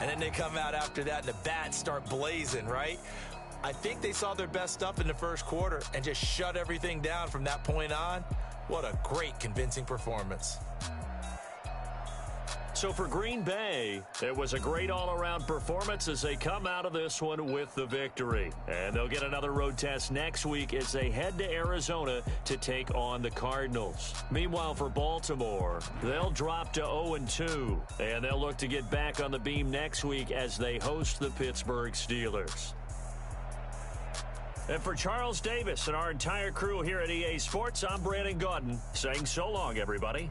S3: and then they come out after that and the bats start blazing, right? I think they saw their best stuff in the first quarter and just shut everything down from that point on. What a great, convincing performance.
S2: So for Green Bay, it was a great all-around performance as they come out of this one with the victory. And they'll get another road test next week as they head to Arizona to take on the Cardinals. Meanwhile, for Baltimore, they'll drop to 0-2, and they'll look to get back on the beam next week as they host the Pittsburgh Steelers. And for Charles Davis and our entire crew here at EA Sports, I'm Brandon Gaudin saying so long, everybody.